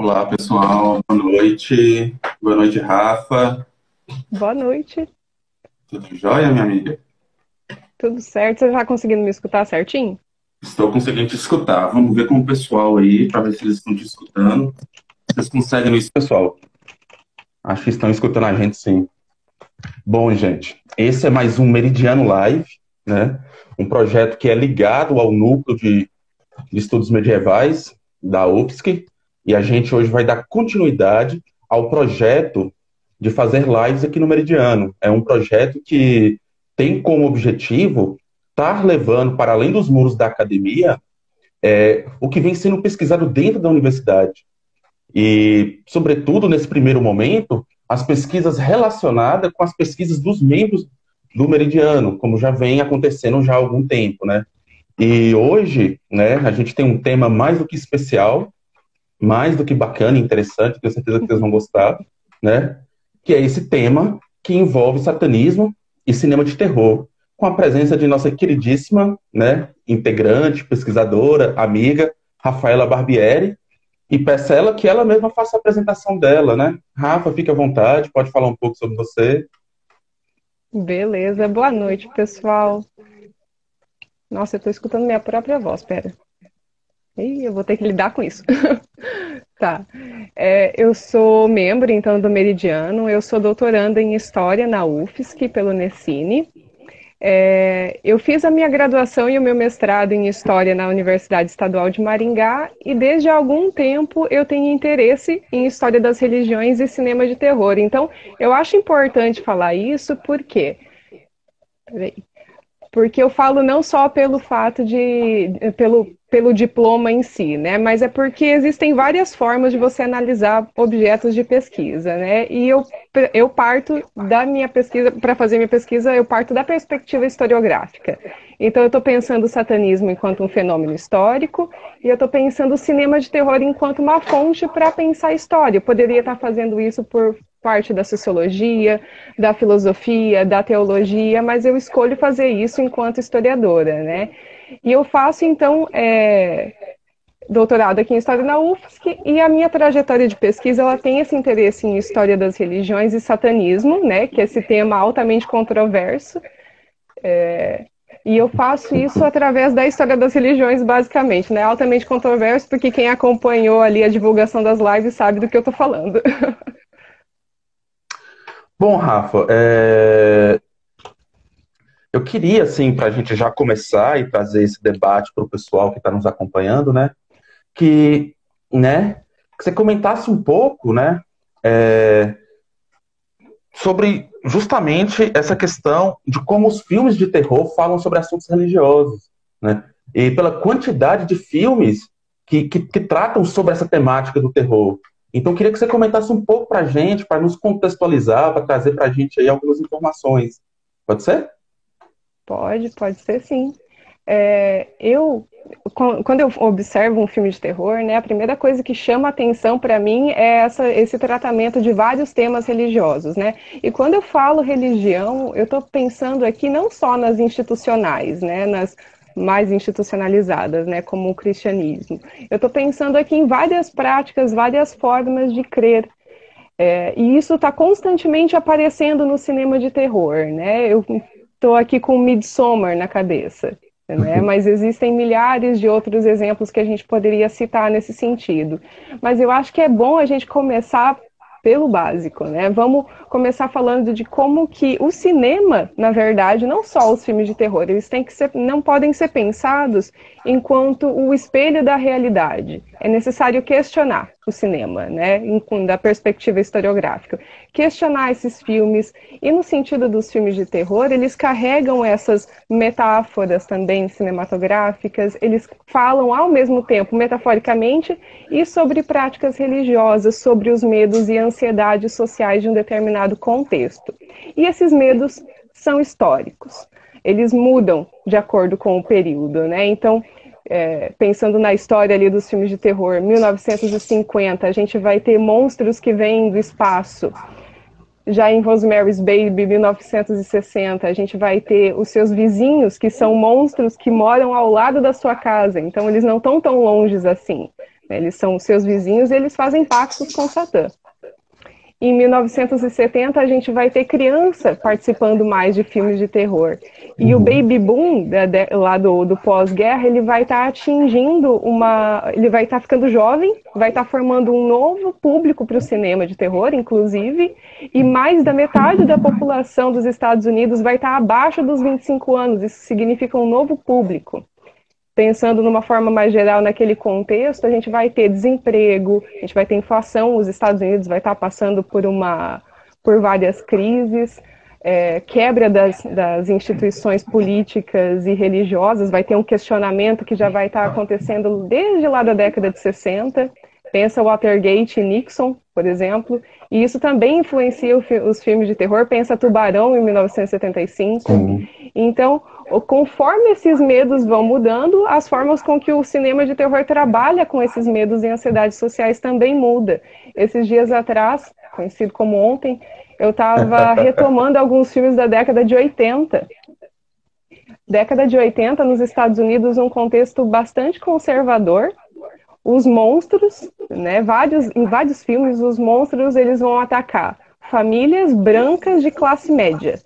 Olá, pessoal. Boa noite. Boa noite, Rafa. Boa noite, Tudo jóia, minha amiga? tudo certo? Você já conseguindo me escutar certinho? Estou conseguindo te escutar. Vamos ver com o pessoal aí, para ver se eles estão te escutando. Vocês conseguem isso, pessoal? Acho que estão escutando a gente, sim. Bom, gente, esse é mais um Meridiano Live, né? Um projeto que é ligado ao núcleo de estudos medievais da UFSC. E a gente hoje vai dar continuidade ao projeto de fazer lives aqui no Meridiano. É um projeto que tem como objetivo estar levando para além dos muros da academia o que vem sendo pesquisado dentro da universidade. E, sobretudo, nesse primeiro momento, as pesquisas relacionadas com as pesquisas dos membros do Meridiano, como já vem acontecendo já há algum tempo, né? E hoje, né, a gente tem um tema mais do que especial, mais do que bacana e interessante, tenho certeza que vocês vão gostar, né? Que é esse tema que envolve satanismo e cinema de terror, com a presença de nossa queridíssima, né, integrante, pesquisadora, amiga, Rafaela Barbieri, e peço a ela que ela mesma faça a apresentação dela, né? Rafa, fique à vontade, pode falar um pouco sobre você. Beleza, boa noite, pessoal. Nossa, eu tô escutando minha própria voz, pera. Ih, eu vou ter que lidar com isso. Tá. Eu sou membro, então, do Meridiano. Eu sou doutoranda em História na UFSC, pelo Unesine. Eu fiz a minha graduação e o meu mestrado em História na Universidade Estadual de Maringá e desde há algum tempo eu tenho interesse em História das Religiões e Cinema de Terror. Então, eu acho importante falar isso peraí, porque eu falo não só pelo fato pelo diploma em si, né? Mas é porque existem várias formas de você analisar objetos de pesquisa, né? E eu parto da minha pesquisa, para fazer minha pesquisa, eu parto da perspectiva historiográfica. Então eu estou pensando o satanismo enquanto um fenômeno histórico, e eu estou pensando o cinema de terror enquanto uma fonte para pensar a história. Eu poderia estar fazendo isso por parte da sociologia, da filosofia, da teologia, mas eu escolho fazer isso enquanto historiadora, né? E eu faço, então, doutorado aqui em História na UFSC, e a minha trajetória de pesquisa, ela tem esse interesse em História das Religiões e Satanismo, né? Que é esse tema altamente controverso. E eu faço isso através da história das religiões, basicamente, né? Altamente controverso, porque quem acompanhou ali a divulgação das lives sabe do que eu estou falando. Bom, Rafa, eu queria, assim, para a gente já começar e trazer esse debate para o pessoal que está nos acompanhando, né, que, né, que você comentasse um pouco, né, é, sobre justamente essa questão de como os filmes de terror falam sobre assuntos religiosos, né, e pela quantidade de filmes que tratam sobre essa temática do terror. Então, eu queria que você comentasse um pouco para a gente, para nos contextualizar, para trazer para a gente aí algumas informações. Pode ser? Pode ser sim. Quando eu observo um filme de terror, né, a primeira coisa que chama atenção para mim é esse tratamento de vários temas religiosos, né? E quando eu falo religião, eu estou pensando aqui não só nas institucionais, né, nas mais institucionalizadas, né, como o cristianismo. Eu estou pensando aqui em várias práticas, várias formas de crer. E isso está constantemente aparecendo no cinema de terror, né? Eu estou aqui com Midsommar na cabeça, né? Mas existem milhares de outros exemplos que a gente poderia citar nesse sentido. Mas eu acho que é bom a gente começar pelo básico, né? Vamos começar falando de como que o cinema, na verdade, não só os filmes de terror, eles têm que ser, não podem ser pensados enquanto o espelho da realidade. É necessário questionar o cinema, né? Da perspectiva historiográfica. Questionar esses filmes, e no sentido dos filmes de terror, eles carregam essas metáforas também cinematográficas, eles falam ao mesmo tempo, metaforicamente, e sobre práticas religiosas, sobre os medos e ansiedades sociais de um determinado contexto. E esses medos são históricos. Eles mudam de acordo com o período, né? Então, pensando na história ali dos filmes de terror, 1950, a gente vai ter monstros que vêm do espaço. Já em Rosemary's Baby, 1960, a gente vai ter os seus vizinhos, que são monstros que moram ao lado da sua casa, então eles não estão tão longes assim. Eles são seus vizinhos e eles fazem pactos com Satã. Em 1970, a gente vai ter criança participando mais de filmes de terror. E o baby boom lá do pós-guerra, ele vai estar atingindo ele vai estar ficando jovem, vai estar formando um novo público para o cinema de terror, inclusive, e mais da metade da população dos Estados Unidos vai estar abaixo dos 25 anos. Isso significa um novo público. Pensando numa forma mais geral naquele contexto, a gente vai ter desemprego, a gente vai ter inflação, os Estados Unidos vai estar passando por várias crises, quebra das instituições políticas e religiosas, vai ter um questionamento que já vai estar acontecendo desde lá da década de 60, pensa Watergate e Nixon, por exemplo, e isso também influencia os filmes de terror, pensa Tubarão em 1975, Sim. Então, conforme esses medos vão mudando, as formas com que o cinema de terror trabalha com esses medos e ansiedades sociais também muda. Esses dias atrás, conhecido como ontem, eu estava retomando alguns filmes da década de 80. Década de 80, nos Estados Unidos, um contexto bastante conservador. Os monstros, né, em vários filmes, os monstros eles vão atacar famílias brancas de classe média.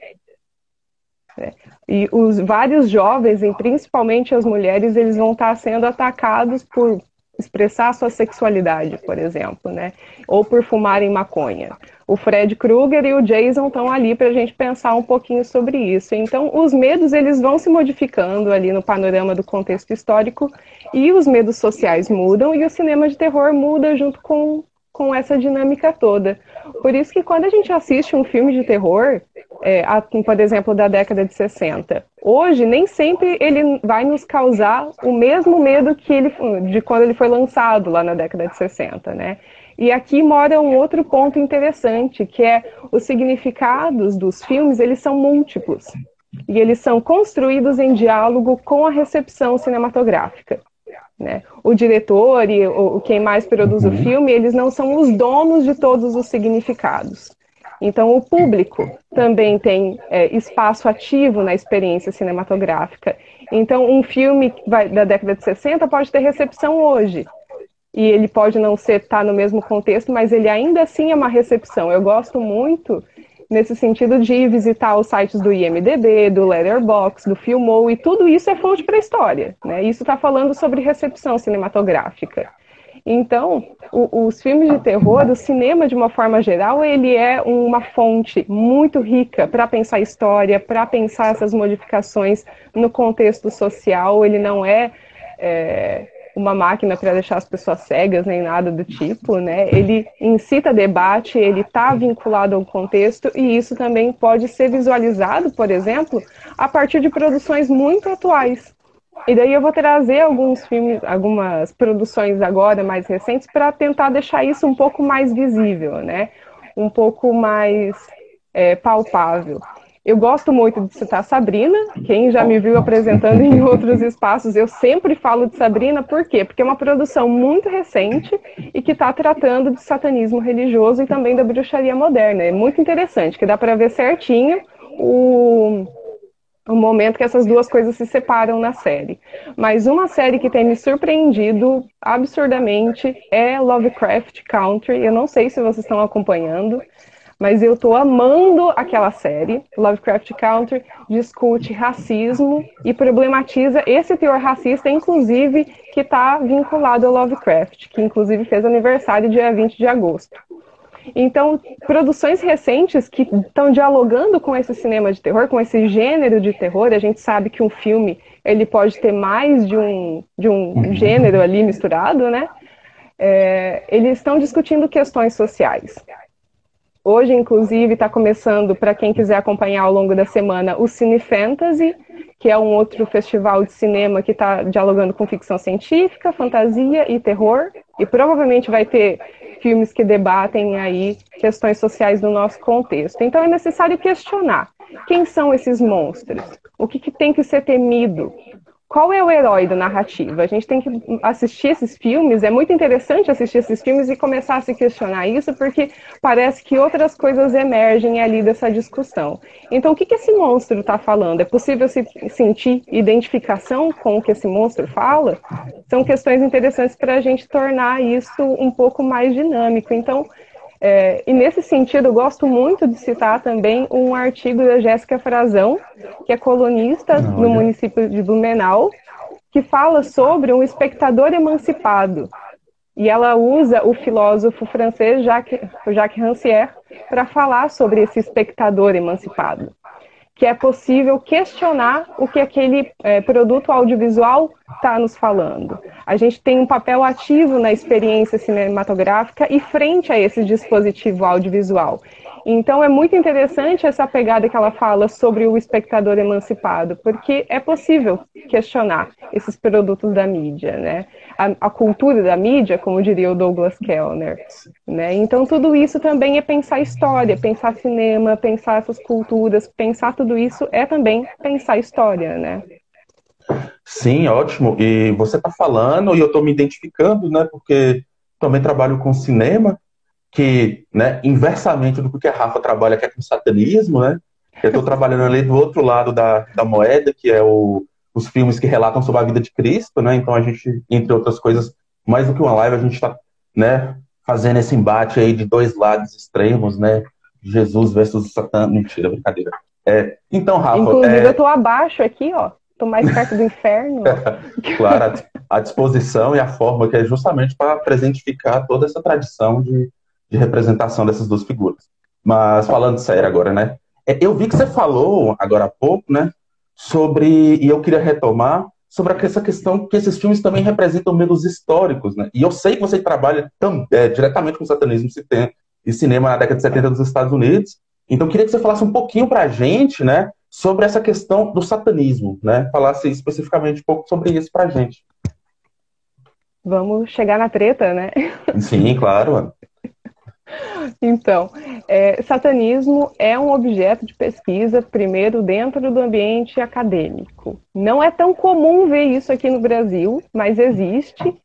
E os vários jovens, e principalmente as mulheres, eles vão estar sendo atacados por expressar sua sexualidade, por exemplo, né? Ou por fumarem maconha. O Fred Krueger e o Jason estão ali para a gente pensar um pouquinho sobre isso. Então, os medos eles vão se modificando ali no panorama do contexto histórico e os medos sociais mudam e o cinema de terror muda junto com essa dinâmica toda. Por isso que quando a gente assiste um filme de terror, por exemplo, da década de 60, hoje nem sempre ele vai nos causar o mesmo medo de quando ele foi lançado lá na década de 60, né? E aqui mora um outro ponto interessante, que é os significados dos filmes, eles são múltiplos. E eles são construídos em diálogo com a recepção cinematográfica. Né? O diretor e quem mais produz o filme, eles não são os donos de todos os significados. Então, o público também tem espaço ativo na experiência cinematográfica. Então, um filme da década de 60 pode ter recepção hoje. E ele pode não estar no mesmo contexto, mas ele ainda assim é uma recepção. Eu gosto muito nesse sentido de ir visitar os sites do IMDb, do Letterboxd, do Filmou, e tudo isso é fonte para a história, né? Isso está falando sobre recepção cinematográfica. Então, os filmes de terror, o cinema de uma forma geral, ele é uma fonte muito rica para pensar história, para pensar essas modificações no contexto social. Ele não é uma máquina para deixar as pessoas cegas, nem nada do tipo, né? Ele incita debate, ele está vinculado ao contexto, e isso também pode ser visualizado, por exemplo, a partir de produções muito atuais. E daí eu vou trazer alguns filmes, algumas produções agora mais recentes, para tentar deixar isso um pouco mais visível, né? Um pouco mais palpável. Eu gosto muito de citar Sabrina. Quem já me viu apresentando em outros espaços, eu sempre falo de Sabrina. Por quê? Porque é uma produção muito recente e que está tratando de satanismo religioso e também da bruxaria moderna. É muito interessante, que dá para ver certinho o momento que essas duas coisas se separam na série. Mas uma série que tem me surpreendido absurdamente é Lovecraft Country. Eu não sei se vocês estão acompanhando, mas eu tô amando aquela série. Lovecraft Country discute racismo e problematiza esse teor racista, inclusive, que está vinculado ao Lovecraft, que inclusive fez aniversário dia 20 de agosto. Então, produções recentes que estão dialogando com esse cinema de terror, com esse gênero de terror. A gente sabe que um filme ele pode ter mais de um gênero ali misturado, né? Eles estão discutindo questões sociais. Hoje, inclusive, está começando, para quem quiser acompanhar ao longo da semana, o Cine Fantasy, que é um outro festival de cinema que está dialogando com ficção científica, fantasia e terror, e provavelmente vai ter filmes que debatem aí questões sociais do nosso contexto. Então é necessário questionar quem são esses monstros, o que tem que ser temido, qual é o herói da narrativa? A gente tem que assistir esses filmes, é muito interessante assistir esses filmes e começar a se questionar isso, porque parece que outras coisas emergem ali dessa discussão. Então, o que esse monstro está falando? É possível se sentir identificação com o que esse monstro fala? São questões interessantes para a gente tornar isso um pouco mais dinâmico. Então, e nesse sentido, eu gosto muito de citar também um artigo da Jéssica Frazão, que é colunista no município de Blumenau, que fala sobre um espectador emancipado. E ela usa o filósofo francês Jacques Rancière para falar sobre esse espectador emancipado, que é possível questionar o que aquele produto audiovisual está nos falando. A gente tem um papel ativo na experiência cinematográfica e frente a esse dispositivo audiovisual. Então, é muito interessante essa pegada que ela fala sobre o espectador emancipado, porque é possível questionar esses produtos da mídia, né? A cultura da mídia, como diria o Douglas Kellner, né? Então, tudo isso também é pensar história, pensar cinema, pensar essas culturas, pensar tudo isso é também pensar história, né? Sim, ótimo. E você está falando, e eu estou me identificando, né? Porque também trabalho com cinema, que, né, inversamente do que a Rafa trabalha, que é com satanismo, né? Eu estou trabalhando ali do outro lado da moeda, que é os filmes que relatam sobre a vida de Cristo, né? Então a gente, entre outras coisas, mais do que uma live, a gente está, né, fazendo esse embate aí de dois lados extremos, né? Jesus versus Satã. Mentira, brincadeira. Então, Rafa... Inclusive, eu estou abaixo aqui, ó. Estou mais perto do inferno. Claro, a disposição e a forma que é justamente para presentificar toda essa tradição de representação dessas duas figuras. Mas falando sério agora, né? Eu vi que você falou agora há pouco, né? E eu queria retomar sobre essa questão que esses filmes também representam medos históricos, né? E eu sei que você trabalha diretamente com satanismo e cinema na década de 70 dos Estados Unidos. Então eu queria que você falasse um pouquinho para a gente, né? Sobre essa questão do satanismo, né? Falasse especificamente um pouco sobre isso para a gente. Vamos chegar na treta, né? Sim, claro. Então, satanismo é um objeto de pesquisa, primeiro, dentro do ambiente acadêmico. Não é tão comum ver isso aqui no Brasil, mas existe.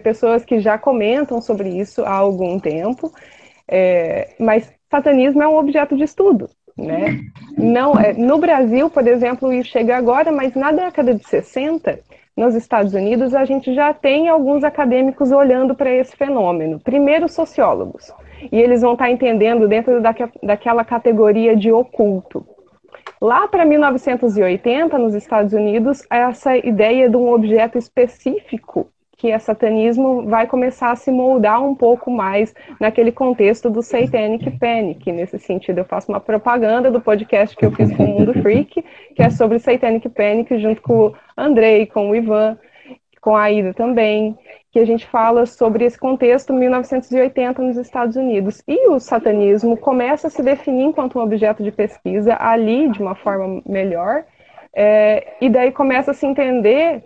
Pessoas que já comentam sobre isso há algum tempo. Mas satanismo é um objeto de estudo, né? Não, no Brasil, por exemplo, isso chega agora, mas na década de 60, nos Estados Unidos, a gente já tem alguns acadêmicos olhando para esse fenômeno. Primeiro, sociólogos. E eles vão estar entendendo dentro daquela categoria de oculto. Lá para 1980, nos Estados Unidos, essa ideia de um objeto específico, que é satanismo, vai começar a se moldar um pouco mais naquele contexto do Satanic Panic. Nesse sentido, eu faço uma propaganda do podcast que eu fiz com o Mundo Freak, que é sobre Satanic Panic, junto com o Andrei, com o Ivan, com a Aida também, que a gente fala sobre esse contexto 1980 nos Estados Unidos. E o satanismo começa a se definir enquanto um objeto de pesquisa ali, de uma forma melhor, e daí começa a se entender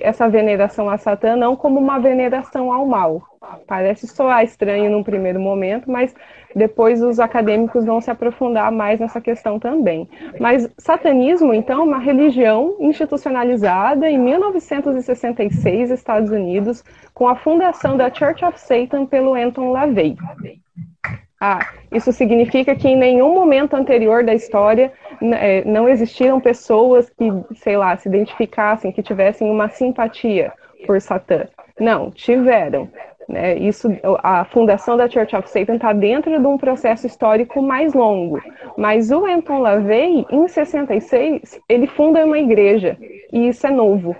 essa veneração a Satã não como uma veneração ao mal. Parece soar estranho num primeiro momento, mas depois os acadêmicos vão se aprofundar mais nessa questão também. Mas satanismo, então, é uma religião institucionalizada em 1966, Estados Unidos, com a fundação da Church of Satan pelo Anton LaVey. Isso significa que em nenhum momento anterior da história não existiram pessoas que, sei lá, se identificassem, que tivessem uma simpatia por Satã. Não, tiveram. Né? A fundação da Church of Satan está dentro de um processo histórico mais longo. Mas o Anton LaVey, em 66, ele funda uma igreja, e isso é novo.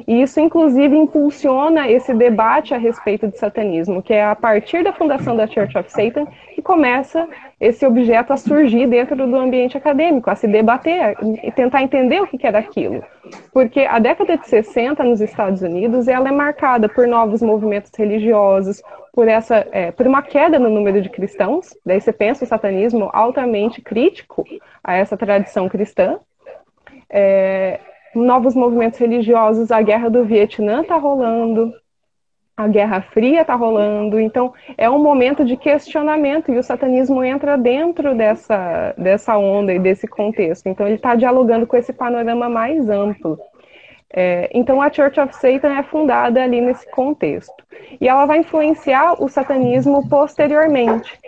E isso, inclusive, impulsiona esse debate a respeito de satanismo, que é a partir da fundação da Church of Satan que começa esse objeto a surgir dentro do ambiente acadêmico, a se debater e tentar entender o que era aquilo. Porque a década de 60 nos Estados Unidos ela é marcada por novos movimentos religiosos, por uma queda no número de cristãos. Daí você pensa o satanismo altamente crítico a essa tradição cristã. Novos movimentos religiosos, a guerra do Vietnã está rolando, a Guerra Fria está rolando, então é um momento de questionamento e o satanismo entra dentro dessa onda e desse contexto, então ele está dialogando com esse panorama mais amplo. Então a Church of Satan é fundada ali nesse contexto. E ela vai influenciar o satanismo posteriormente.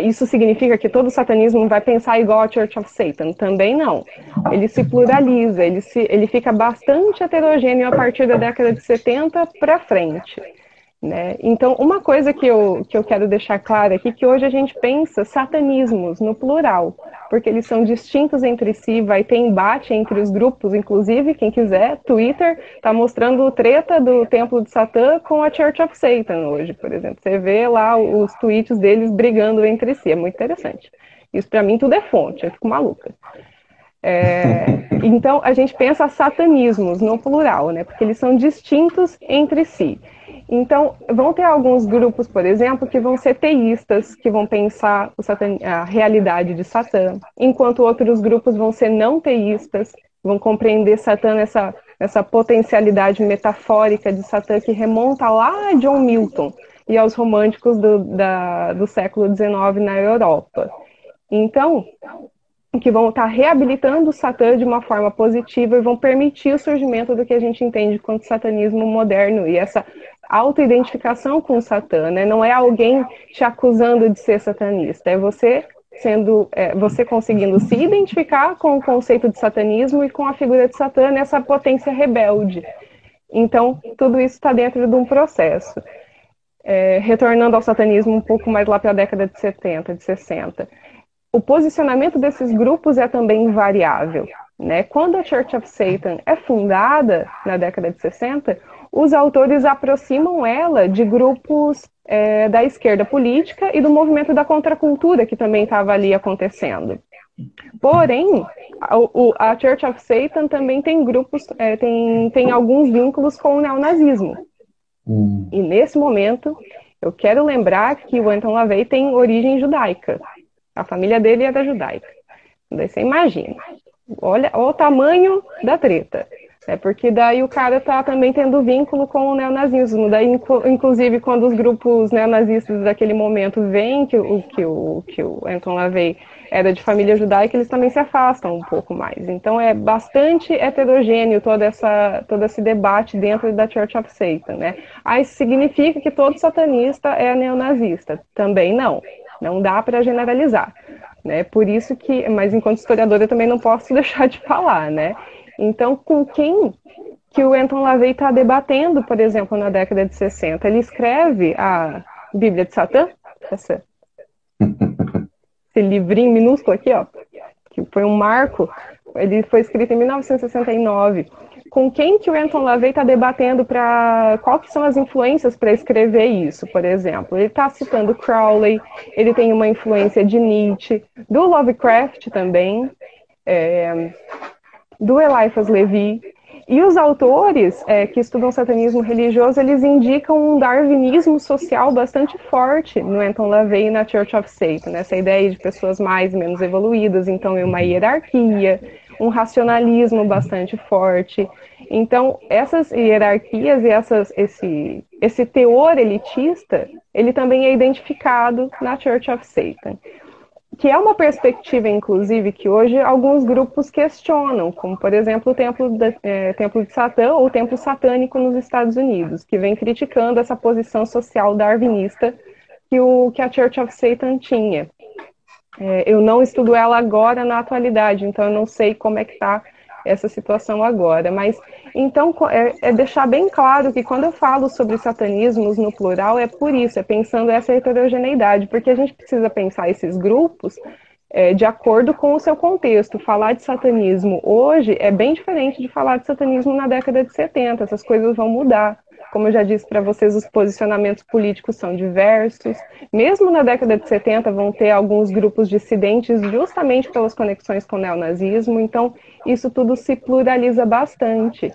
Isso significa que todo satanismo vai pensar igual a Church of Satan? Também não. Ele se pluraliza, ele fica bastante heterogêneo a partir da década de 70 para frente. Né? Então, uma coisa que eu quero deixar clara aqui, que hoje a gente pensa satanismos no plural, porque eles são distintos entre si, vai ter embate entre os grupos, inclusive, quem quiser, Twitter está mostrando treta do Templo de Satã com a Church of Satan hoje, por exemplo. Você vê lá os tweets deles brigando entre si, é muito interessante. Isso para mim tudo é fonte, eu fico maluca. Então, a gente pensa satanismos no plural, né? Porque eles são distintos entre si. Então, vão ter alguns grupos, por exemplo, que vão ser teístas, que vão pensar a realidade de Satã, enquanto outros grupos vão ser não teístas, vão compreender Satã nessa potencialidade metafórica de Satã que remonta lá a John Milton e aos românticos do século XIX na Europa. Então, que vão estar reabilitando o Satã de uma forma positiva e vão permitir o surgimento do que a gente entende como satanismo moderno e essa autoidentificação com o Satã, né? Não é alguém te acusando de ser satanista, é você você conseguindo se identificar com o conceito de satanismo e com a figura de Satã nessa potência rebelde. Então, tudo isso está dentro de um processo. Retornando ao satanismo um pouco mais lá para a década de 70, de 60. O posicionamento desses grupos é também variável, né? Quando a Church of Satan é fundada na década de 60, os autores aproximam ela de grupos da esquerda política e do movimento da contracultura que também estava ali acontecendo. Porém, a Church of Satan também tem grupos, tem alguns vínculos com o neonazismo. E nesse momento, eu quero lembrar que o Anton LaVey tem origem judaica. A família dele era judaica. Daí você imagina. Olha o tamanho da treta. Porque daí o cara tá também tendo vínculo com o neonazismo. Daí, inclusive, quando os grupos neonazistas daquele momento veem que o Anton LaVey era de família judaica, eles também se afastam um pouco mais. Então é bastante heterogêneo todo esse debate dentro da Church of Satan, né? Isso significa que todo satanista é neonazista? Também não. Não dá para generalizar, né? Por isso que, mas enquanto historiadora eu também não posso deixar de falar, né? Então, com quem que o Anton LaVey está debatendo, por exemplo, na década de 60? Ele escreve a Bíblia de Satã, esse livrinho minúsculo aqui, ó, que foi um marco, ele foi escrito em 1969. Com quem que o Anton LaVey está debatendo qual que são as influências para escrever isso, por exemplo? Ele está citando Crowley, ele tem uma influência de Nietzsche, do Lovecraft também, do Eliphas Levi. E os autores que estudam satanismo religioso, eles indicam um darwinismo social bastante forte no Anton LaVey e na Church of Satan, essa ideia de pessoas mais e menos evoluídas, então é uma hierarquia, um racionalismo bastante forte. Então, essas hierarquias e esse teor elitista, ele também é identificado na Church of Satan, que é uma perspectiva, inclusive, que hoje alguns grupos questionam, como, por exemplo, o Templo de Satã ou o Templo Satânico nos Estados Unidos, que vem criticando essa posição social darwinista que a Church of Satan tinha. Eu não estudo ela agora na atualidade, então eu não sei como é que está essa situação agora, mas então deixar bem claro que quando eu falo sobre satanismos no plural é por isso, é pensando essa heterogeneidade, porque a gente precisa pensar esses grupos de acordo com o seu contexto. Falar de satanismo hoje é bem diferente de falar de satanismo na década de 70, essas coisas vão mudar. Como eu já disse para vocês, os posicionamentos políticos são diversos. Mesmo na década de 70 vão ter alguns grupos dissidentes justamente pelas conexões com o neonazismo. Então, isso tudo se pluraliza bastante,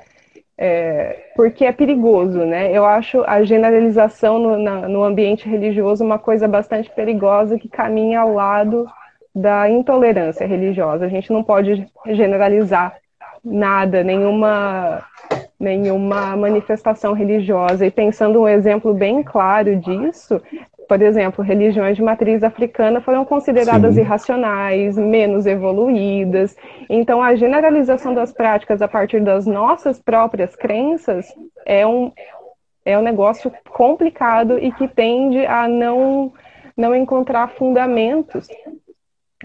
porque é perigoso, né? Eu acho a generalização no ambiente religioso uma coisa bastante perigosa que caminha ao lado da intolerância religiosa. A gente não pode generalizar nada, nenhuma manifestação religiosa. E pensando um exemplo bem claro disso, Por exemplo, religiões de matriz africana foram consideradas Sim. irracionais, menos evoluídas. Então, a generalização das práticas a partir das nossas próprias crenças é um negócio complicado e que tende a não encontrar fundamentos,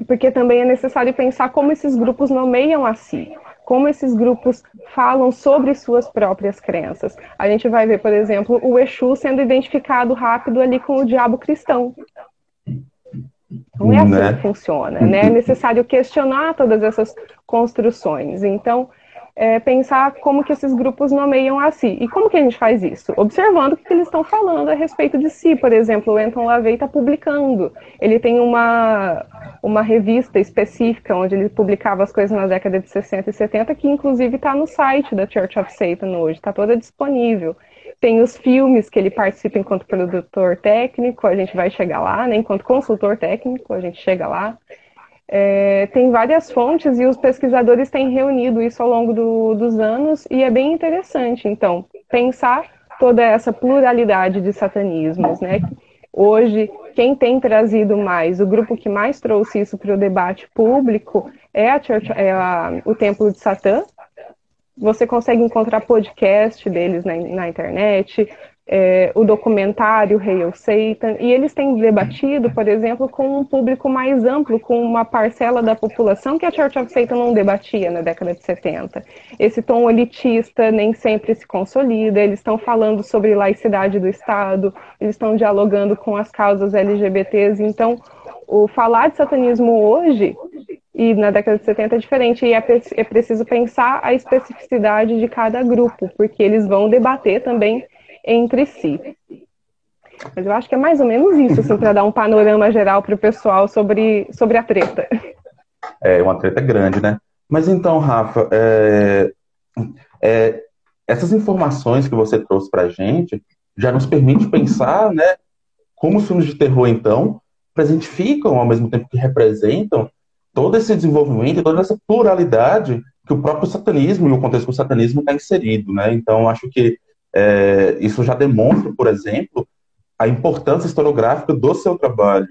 porque também é necessário pensar como esses grupos nomeiam a si, como esses grupos falam sobre suas próprias crenças. A gente vai ver, por exemplo, o Exu sendo identificado rápido ali com o diabo cristão. Não é assim que Né? funciona, né? É necessário questionar todas essas construções. Então, pensar como que esses grupos nomeiam a si. E como que a gente faz isso? Observando o que eles estão falando a respeito de si. Por exemplo, o Anton LaVey está publicando. Ele tem uma revista específica onde ele publicava as coisas na década de 60 e 70, que inclusive está no site da Church of Satan hoje, está toda disponível. Tem os filmes que ele participa enquanto produtor técnico, a gente vai chegar lá, né? Enquanto consultor técnico, a gente chega lá. Tem várias fontes e os pesquisadores têm reunido isso ao longo dos anos e é bem interessante, então, pensar toda essa pluralidade de satanismos, né? Hoje, quem tem trazido mais, o grupo que mais trouxe isso para o debate público é o Templo de Satã. Você consegue encontrar podcast deles na internet, o documentário Hail Satan, e eles têm debatido, por exemplo, com um público mais amplo, com uma parcela da população que a Church of Satan não debatia na década de 70. Esse tom elitista nem sempre se consolida, eles estão falando sobre laicidade do Estado, eles estão dialogando com as causas LGBTs, então o falar de satanismo hoje e na década de 70 é diferente, e é preciso pensar a especificidade de cada grupo, porque eles vão debater também entre si. Mas eu acho que é mais ou menos isso, assim, para dar um panorama geral para o pessoal sobre a treta. É uma treta grande, né? Mas então, Rafa, essas informações que você trouxe para a gente já nos permite pensar, né, como os filmes de terror, então, presentificam, ao mesmo tempo que representam, todo esse desenvolvimento, toda essa pluralidade que o próprio satanismo e o contexto do satanismo está inserido, né? Então, acho que isso já demonstra, por exemplo, a importância historiográfica do seu trabalho,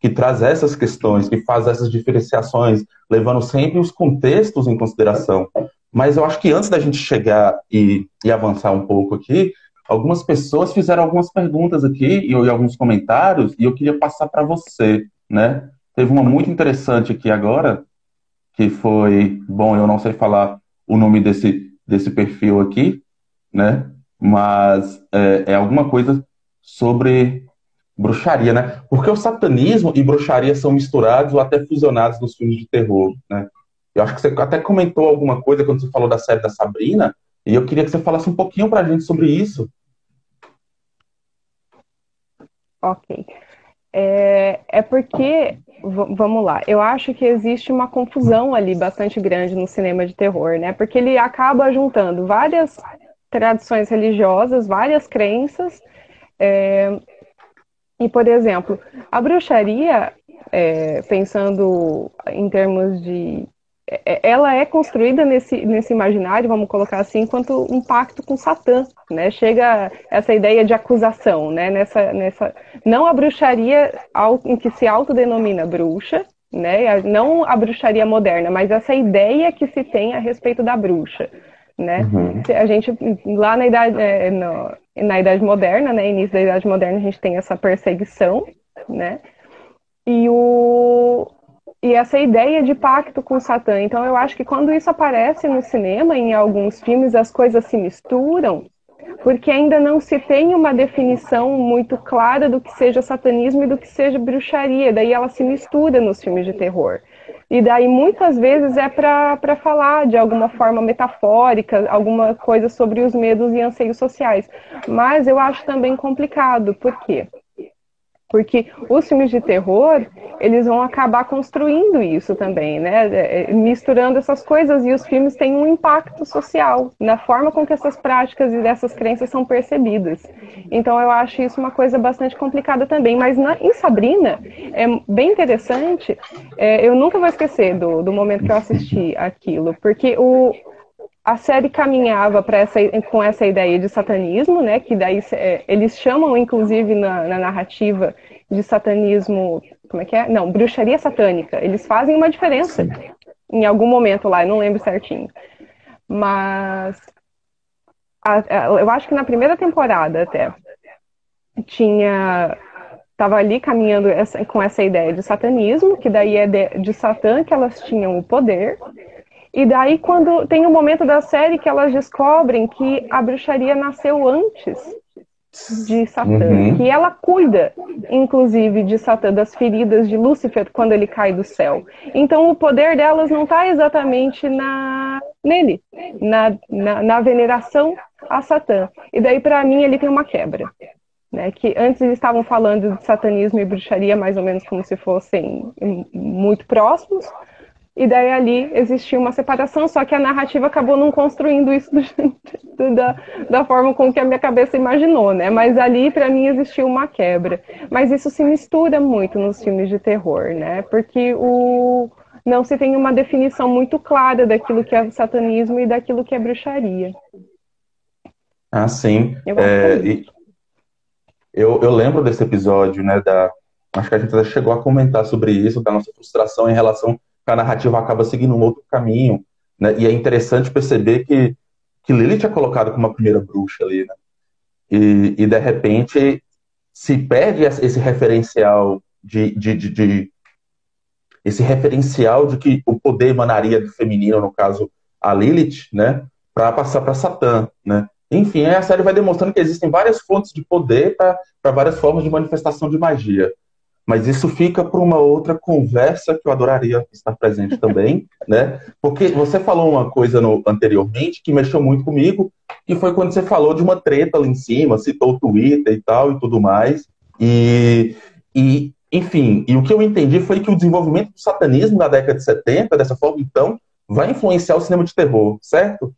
que traz essas questões, que faz essas diferenciações, levando sempre os contextos em consideração. Mas eu acho que antes da gente chegar e avançar um pouco aqui, algumas pessoas fizeram algumas perguntas aqui e alguns comentários, e eu queria passar para você, né? Teve uma muito interessante aqui agora, que foi, bom, eu não sei falar o nome desse perfil aqui, né? Mas é alguma coisa sobre bruxaria, né? Porque o satanismo e bruxaria são misturados ou até fusionados nos filmes de terror, né? Eu acho que você até comentou alguma coisa quando você falou da série da Sabrina, e eu queria que você falasse um pouquinho pra gente sobre isso. Ok. Porque, vamos lá, eu acho que existe uma confusão ali bastante grande no cinema de terror, né? Porque ele acaba juntando várias tradições religiosas, várias crenças, e, por exemplo, a bruxaria, pensando em termos de... Ela é construída nesse imaginário, vamos colocar assim, enquanto um pacto com Satã, né? Chega essa ideia de acusação, né? Não a bruxaria em que se autodenomina bruxa, né? Não a bruxaria moderna, mas essa ideia que se tem a respeito da bruxa, né? Uhum. A gente, lá na Idade Moderna, né? Início da Idade Moderna, a gente tem essa perseguição, né? E essa ideia de pacto com Satã. Então, eu acho que quando isso aparece no cinema, em alguns filmes, as coisas se misturam, porque ainda não se tem uma definição muito clara do que seja satanismo e do que seja bruxaria. Daí ela se mistura nos filmes de terror. E daí, muitas vezes, é para falar de alguma forma metafórica, alguma coisa sobre os medos e anseios sociais. Mas eu acho também complicado. Por quê? Porque os filmes de terror, eles vão acabar construindo isso também, né? Misturando essas coisas, e os filmes têm um impacto social na forma com que essas práticas e dessas crenças são percebidas. Então eu acho isso uma coisa bastante complicada também. Mas em Sabrina, é bem interessante, eu nunca vou esquecer do momento que eu assisti aquilo, porque a série caminhava com essa ideia de satanismo, né? Que daí eles chamam, inclusive, na narrativa de satanismo, como é que é? Não, bruxaria satânica. Eles fazem uma diferença em algum momento lá, eu não lembro certinho. Mas eu acho que na primeira temporada até estava ali caminhando com essa ideia de satanismo, que daí é de Satã que elas tinham o poder. E daí quando tem um momento da série que elas descobrem que a bruxaria nasceu antes de Satã, que ela cuida, inclusive, de Satã, das feridas de Lúcifer quando ele cai do céu. Então o poder delas não está exatamente nele, na veneração a Satã. E daí, para mim, ele tem uma quebra. Né, que antes eles estavam falando de satanismo e bruxaria mais ou menos como se fossem muito próximos, e daí ali existia uma separação, só que a narrativa acabou não construindo isso da forma com que a minha cabeça imaginou, né? Mas ali, para mim, existiu uma quebra. Mas isso se mistura muito nos filmes de terror, né? Porque não se tem uma definição muito clara daquilo que é satanismo e daquilo que é bruxaria. Ah, sim. Eu acho que é isso. Eu lembro desse episódio, né, acho que a gente já chegou a comentar sobre isso, da nossa frustração em relação que a narrativa acaba seguindo um outro caminho, né, e é interessante perceber que Lilith é colocada como a primeira bruxa ali, né, e de repente se perde esse referencial esse referencial de que o poder emanaria do feminino, no caso a Lilith, né, para passar para Satã, né. Enfim, a série vai demonstrando que existem várias fontes de poder para várias formas de manifestação de magia. Mas isso fica para uma outra conversa que eu adoraria estar presente também, né? Porque você falou uma coisa anteriormente que mexeu muito comigo, que foi quando você falou de uma treta lá em cima, citou o Twitter e tal e tudo mais. Enfim, e o que eu entendi foi que o desenvolvimento do satanismo na década de 70, dessa forma, então, vai influenciar o cinema de terror, certo?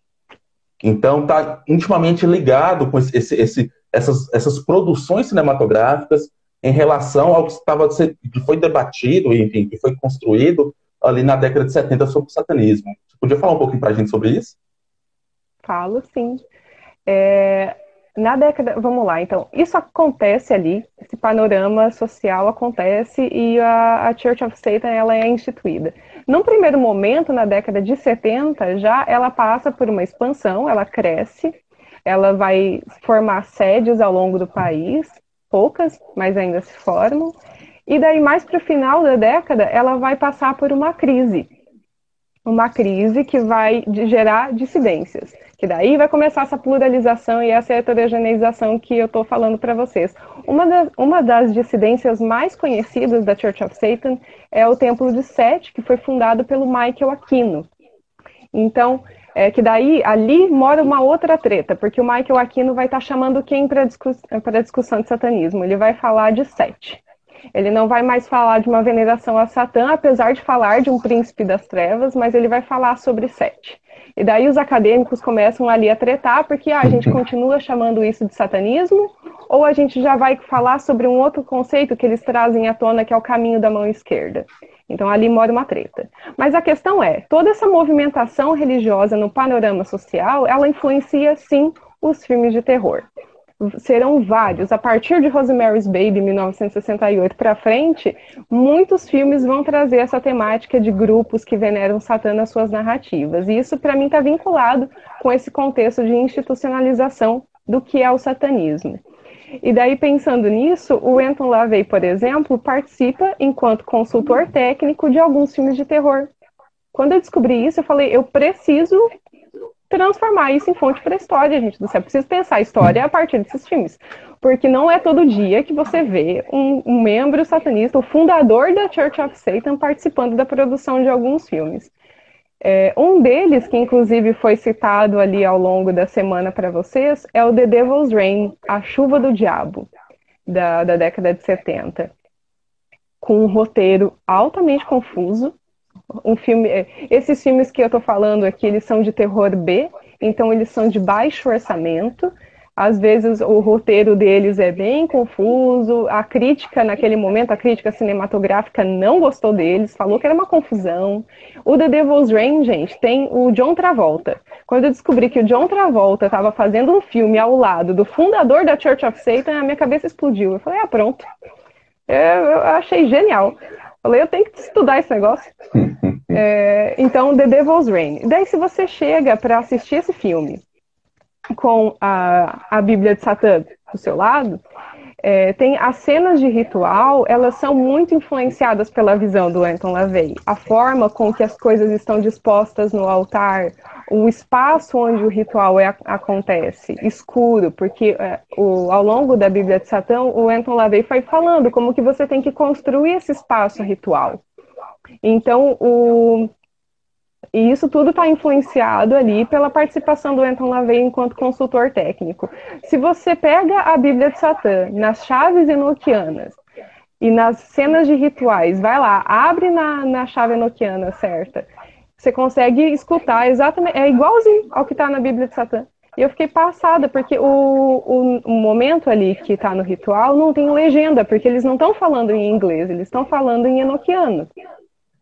Então está intimamente ligado com essas produções cinematográficas em relação ao que foi debatido, enfim, que foi construído ali na década de 70 sobre o satanismo. Você podia falar um pouquinho para a gente sobre isso? Falo, sim. Na década, vamos lá, então, isso acontece ali, esse panorama social acontece e a Church of Satan ela é instituída. Num primeiro momento, na década de 70, já ela passa por uma expansão, ela cresce, ela vai formar sedes ao longo do país, poucas, mas ainda se formam, e daí mais para o final da década, ela vai passar por uma crise que vai gerar dissidências, que daí vai começar essa pluralização e essa heterogeneização que eu estou falando para vocês. Uma das dissidências mais conhecidas da Church of Satan é o Templo de Sete, que foi fundado pelo Michael Aquino. Então, que daí, ali mora uma outra treta, porque o Michael Aquino vai estar chamando quem para a discussão de satanismo? Ele vai falar de Sete. Ele não vai mais falar de uma veneração a Satã, apesar de falar de um príncipe das trevas, mas ele vai falar sobre Sete. E daí os acadêmicos começam ali a tretar, porque a gente continua chamando isso de satanismo, ou a gente já vai falar sobre um outro conceito que eles trazem à tona, que é o caminho da mão esquerda. Então ali mora uma treta. Mas a questão é, toda essa movimentação religiosa no panorama social, ela influencia sim os filmes de terror. Serão vários. A partir de Rosemary's Baby, 1968 para frente, muitos filmes vão trazer essa temática de grupos que veneram Satã nas suas narrativas. E isso, para mim, está vinculado com esse contexto de institucionalização do que é o satanismo. E daí, pensando nisso, o Anton LaVey, por exemplo, participa enquanto consultor técnico de alguns filmes de terror. Quando eu descobri isso, eu falei, eu preciso transformar isso em fonte para a história, gente do céu. Preciso pensar a história a partir desses filmes. Porque não é todo dia que você vê um membro satanista, o fundador da Church of Satan, participando da produção de alguns filmes. Um deles, que inclusive foi citado ali ao longo da semana para vocês, é o The Devil's Rain, A Chuva do Diabo, da década de 70. Com um roteiro altamente confuso. Esses filmes que eu tô falando aqui, eles são de terror B, então eles são de baixo orçamento. Às vezes o roteiro deles é bem confuso, a crítica naquele momento, a crítica cinematográfica não gostou deles, falou que era uma confusão. O The Devil's Rain, gente, tem o John Travolta. Quando eu descobri que o John Travolta estava fazendo um filme ao lado do fundador da Church of Satan, a minha cabeça explodiu. Eu falei, pronto. Eu achei genial. Falei, eu tenho que estudar esse negócio. Então, The Devil's Rain. Daí, se você chega para assistir esse filme com a Bíblia de Satã do seu lado, tem as cenas de ritual, elas são muito influenciadas pela visão do Anton LaVey. A forma com que as coisas estão dispostas no altar, o espaço onde o ritual acontece, escuro, porque ao longo da Bíblia de Satã, o Anton LaVey foi falando como que você tem que construir esse espaço ritual. Então, e isso tudo está influenciado ali pela participação do Anton LaVey enquanto consultor técnico. Se você pega a Bíblia de Satã nas chaves enoquianas e nas cenas de rituais, vai lá, abre na chave enoquiana certa, você consegue escutar exatamente, é igualzinho ao que está na Bíblia de Satã. E eu fiquei passada, porque o momento ali que está no ritual não tem legenda, porque eles não estão falando em inglês, eles estão falando em enoquiano.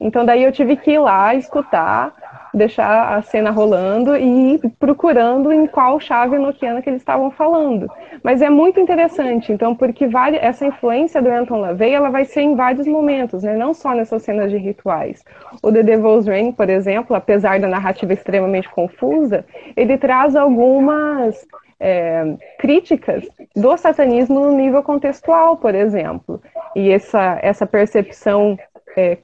Então daí eu tive que ir lá escutar, deixar a cena rolando e ir procurando em qual chave enoquiana que eles estavam falando. Mas é muito interessante, então, porque essa influência do Anton LaVey, ela vai ser em vários momentos, né? Não só nessas cenas de rituais. O The Devil's Rain, por exemplo, apesar da narrativa extremamente confusa, ele traz algumas críticas do satanismo no nível contextual, por exemplo. E essa percepção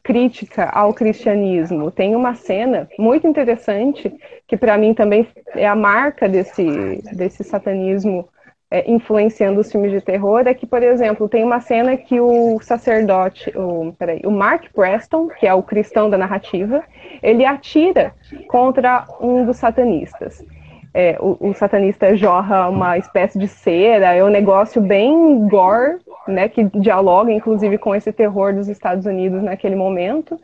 crítica ao cristianismo. Tem uma cena muito interessante, que para mim também é a marca desse satanismo influenciando os filmes de terror, é que, por exemplo, tem uma cena que o sacerdote, o Mark Preston, que é o cristão da narrativa, ele atira contra um dos satanistas. O satanista jorra uma espécie de cera, é um negócio bem gore, né, que dialoga inclusive com esse terror dos Estados Unidos naquele momento.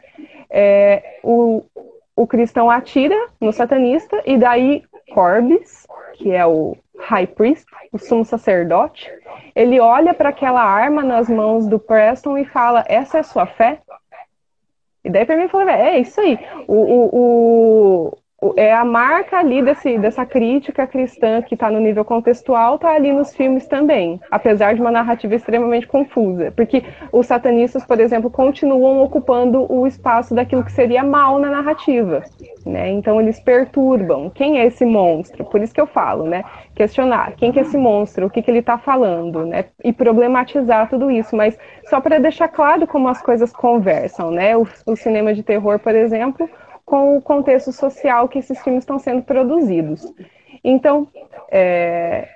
O cristão atira no satanista e daí Corbis, que é o high priest, o sumo sacerdote, ele olha para aquela arma nas mãos do Preston e fala: essa é sua fé? E daí para mim eu falei, é isso aí. É a marca ali dessa crítica cristã que está no nível contextual, está ali nos filmes também, apesar de uma narrativa extremamente confusa, porque os satanistas, por exemplo, continuam ocupando o espaço daquilo que seria mal na narrativa, né? Então eles perturbam. Quem é esse monstro? Por isso que eu falo, né? Questionar quem que é esse monstro, o que ele está falando, né? E problematizar tudo isso, mas só para deixar claro como as coisas conversam, né? O cinema de terror, por exemplo, com o contexto social que esses filmes estão sendo produzidos. Então,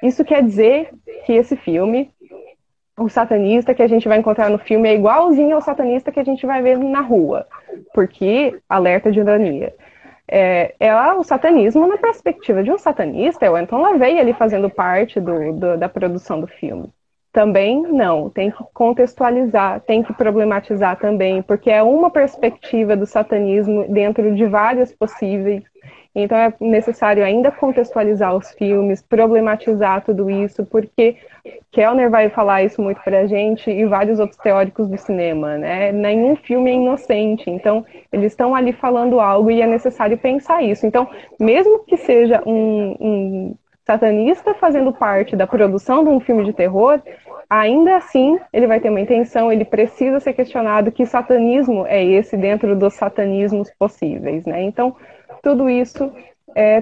isso quer dizer que esse filme, o satanista que a gente vai encontrar no filme é igualzinho ao satanista que a gente vai ver na rua, porque, alerta de ironia, o satanismo na perspectiva de um satanista, é o Anton LaVey ali fazendo parte da produção do filme. Também não, tem que contextualizar, tem que problematizar também, porque é uma perspectiva do satanismo dentro de várias possíveis. Então é necessário ainda contextualizar os filmes, problematizar tudo isso, porque Kellner vai falar isso muito pra gente e vários outros teóricos do cinema, né? Nenhum filme é inocente, então eles estão ali falando algo e é necessário pensar isso. Então, mesmo que seja um satanista fazendo parte da produção de um filme de terror, ainda assim ele vai ter uma intenção, ele precisa ser questionado que satanismo é esse dentro dos satanismos possíveis, né? Então, tudo isso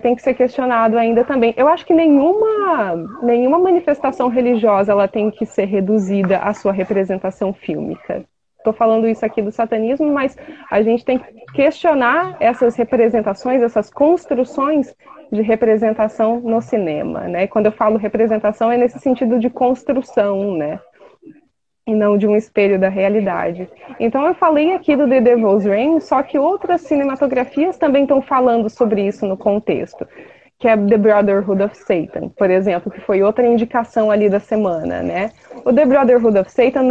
tem que ser questionado ainda também. Eu acho que nenhuma manifestação religiosa ela tem que ser reduzida à sua representação fílmica. Estou falando isso aqui do satanismo, mas a gente tem que questionar essas representações, essas construções de representação no cinema, né? Quando eu falo representação é nesse sentido de construção, né? E não de um espelho da realidade. Então eu falei aqui do The Devil's Rain, só que outras cinematografias também estão falando sobre isso no contexto, que é The Brotherhood of Satan, por exemplo, que foi outra indicação ali da semana, né? O The Brotherhood of Satan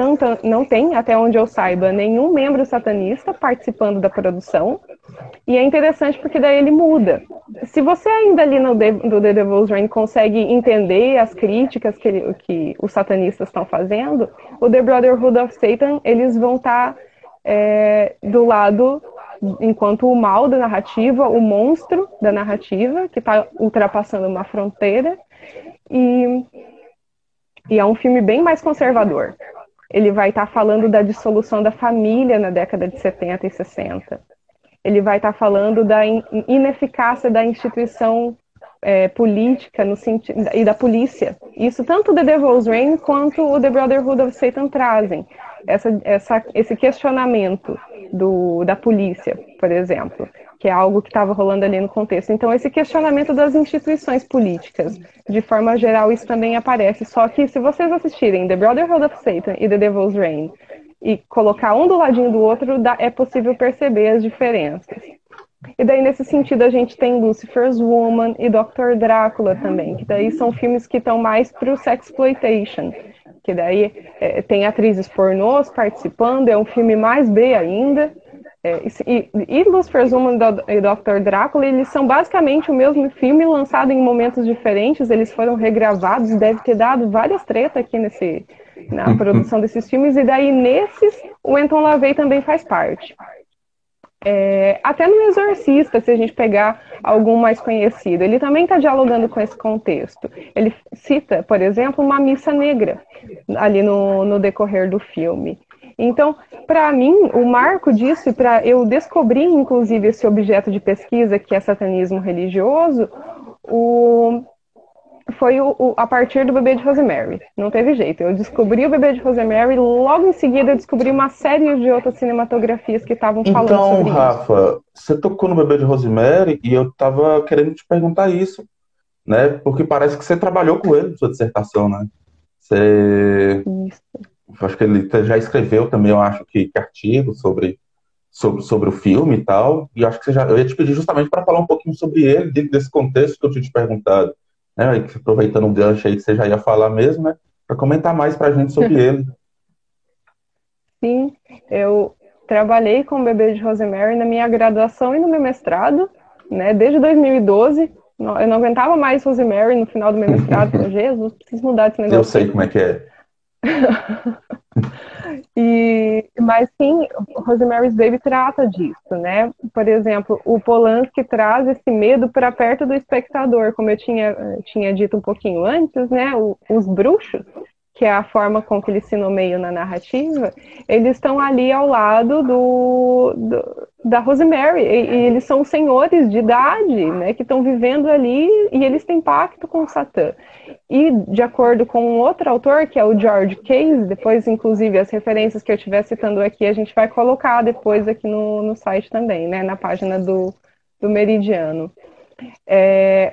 não tem, até onde eu saiba, nenhum membro satanista participando da produção, e é interessante porque daí ele muda. Se você ainda ali no The Devil's Rain consegue entender as críticas que os satanistas estão fazendo, o The Brotherhood of Satan, eles vão estar do lado, enquanto o mal da narrativa, o monstro da narrativa, que está ultrapassando uma fronteira, e é um filme bem mais conservador. Ele vai estar falando da dissolução da família na década de 70 e 60. Ele vai estar falando da ineficácia da instituição política no sentido, e da polícia. Isso tanto The Devil's Reign quanto o The Brotherhood of Satan trazem. Esse questionamento da polícia, por exemplo, que é algo que estava rolando ali no contexto. Então, esse questionamento das instituições políticas, de forma geral, isso também aparece. Só que, se vocês assistirem The Brotherhood of Satan e The Devil's Reign, e colocar um do ladinho do outro, é possível perceber as diferenças. E daí, nesse sentido, a gente tem Lucifer's Woman e Dr. Drácula também, que daí são filmes que estão mais para o sexploitation, que daí tem atrizes pornôs participando, é um filme mais B ainda. E Lucifer's Woman e Dr. Drácula, eles são basicamente o mesmo filme lançado em momentos diferentes, eles foram regravados, deve ter dado várias tretas aqui na produção desses filmes, e daí nesses o Anton LaVey também faz parte. Até no Exorcista, se a gente pegar algum mais conhecido, ele também está dialogando com esse contexto. Ele cita, por exemplo, uma missa negra ali no decorrer do filme. Então, para mim, o marco disso, para eu descobrir, inclusive, esse objeto de pesquisa, que é satanismo religioso, foi a partir do Bebê de Rosemary. Não teve jeito. Eu descobri o Bebê de Rosemary, logo em seguida eu descobri uma série de outras cinematografias que estavam falando sobre isso. Então, Rafa, você tocou no Bebê de Rosemary e eu estava querendo te perguntar isso, né? Porque parece que você trabalhou com ele na sua dissertação, né? Isso. Acho que ele já escreveu também, eu acho que artigo sobre o filme e tal. E acho que eu ia te pedir justamente para falar um pouquinho sobre ele, dentro desse contexto que eu tinha te perguntado. Né, aproveitando o gancho aí que você já ia falar mesmo, né, para comentar mais para a gente sobre ele. Sim, eu trabalhei com o Bebê de Rosemary na minha graduação e no meu mestrado, né, desde 2012. Eu não aguentava mais Rosemary no final do meu mestrado. Falei, Jesus, preciso mudar esse negócio. Eu sei como é que é. Mas sim, Rosemary's Baby trata disso, né? Por exemplo, o Polanski traz esse medo para perto do espectador, como eu tinha dito um pouquinho antes, né? Os bruxos, que é a forma com que eles se nomeiam na narrativa, eles estão ali ao lado da Rosemary, e eles são senhores de idade, né? Que estão vivendo ali, e eles têm pacto com Satã. E, de acordo com um outro autor, que é o George Case, depois, inclusive, as referências que eu estiver citando aqui, a gente vai colocar depois aqui no site também, né, na página do Meridiano.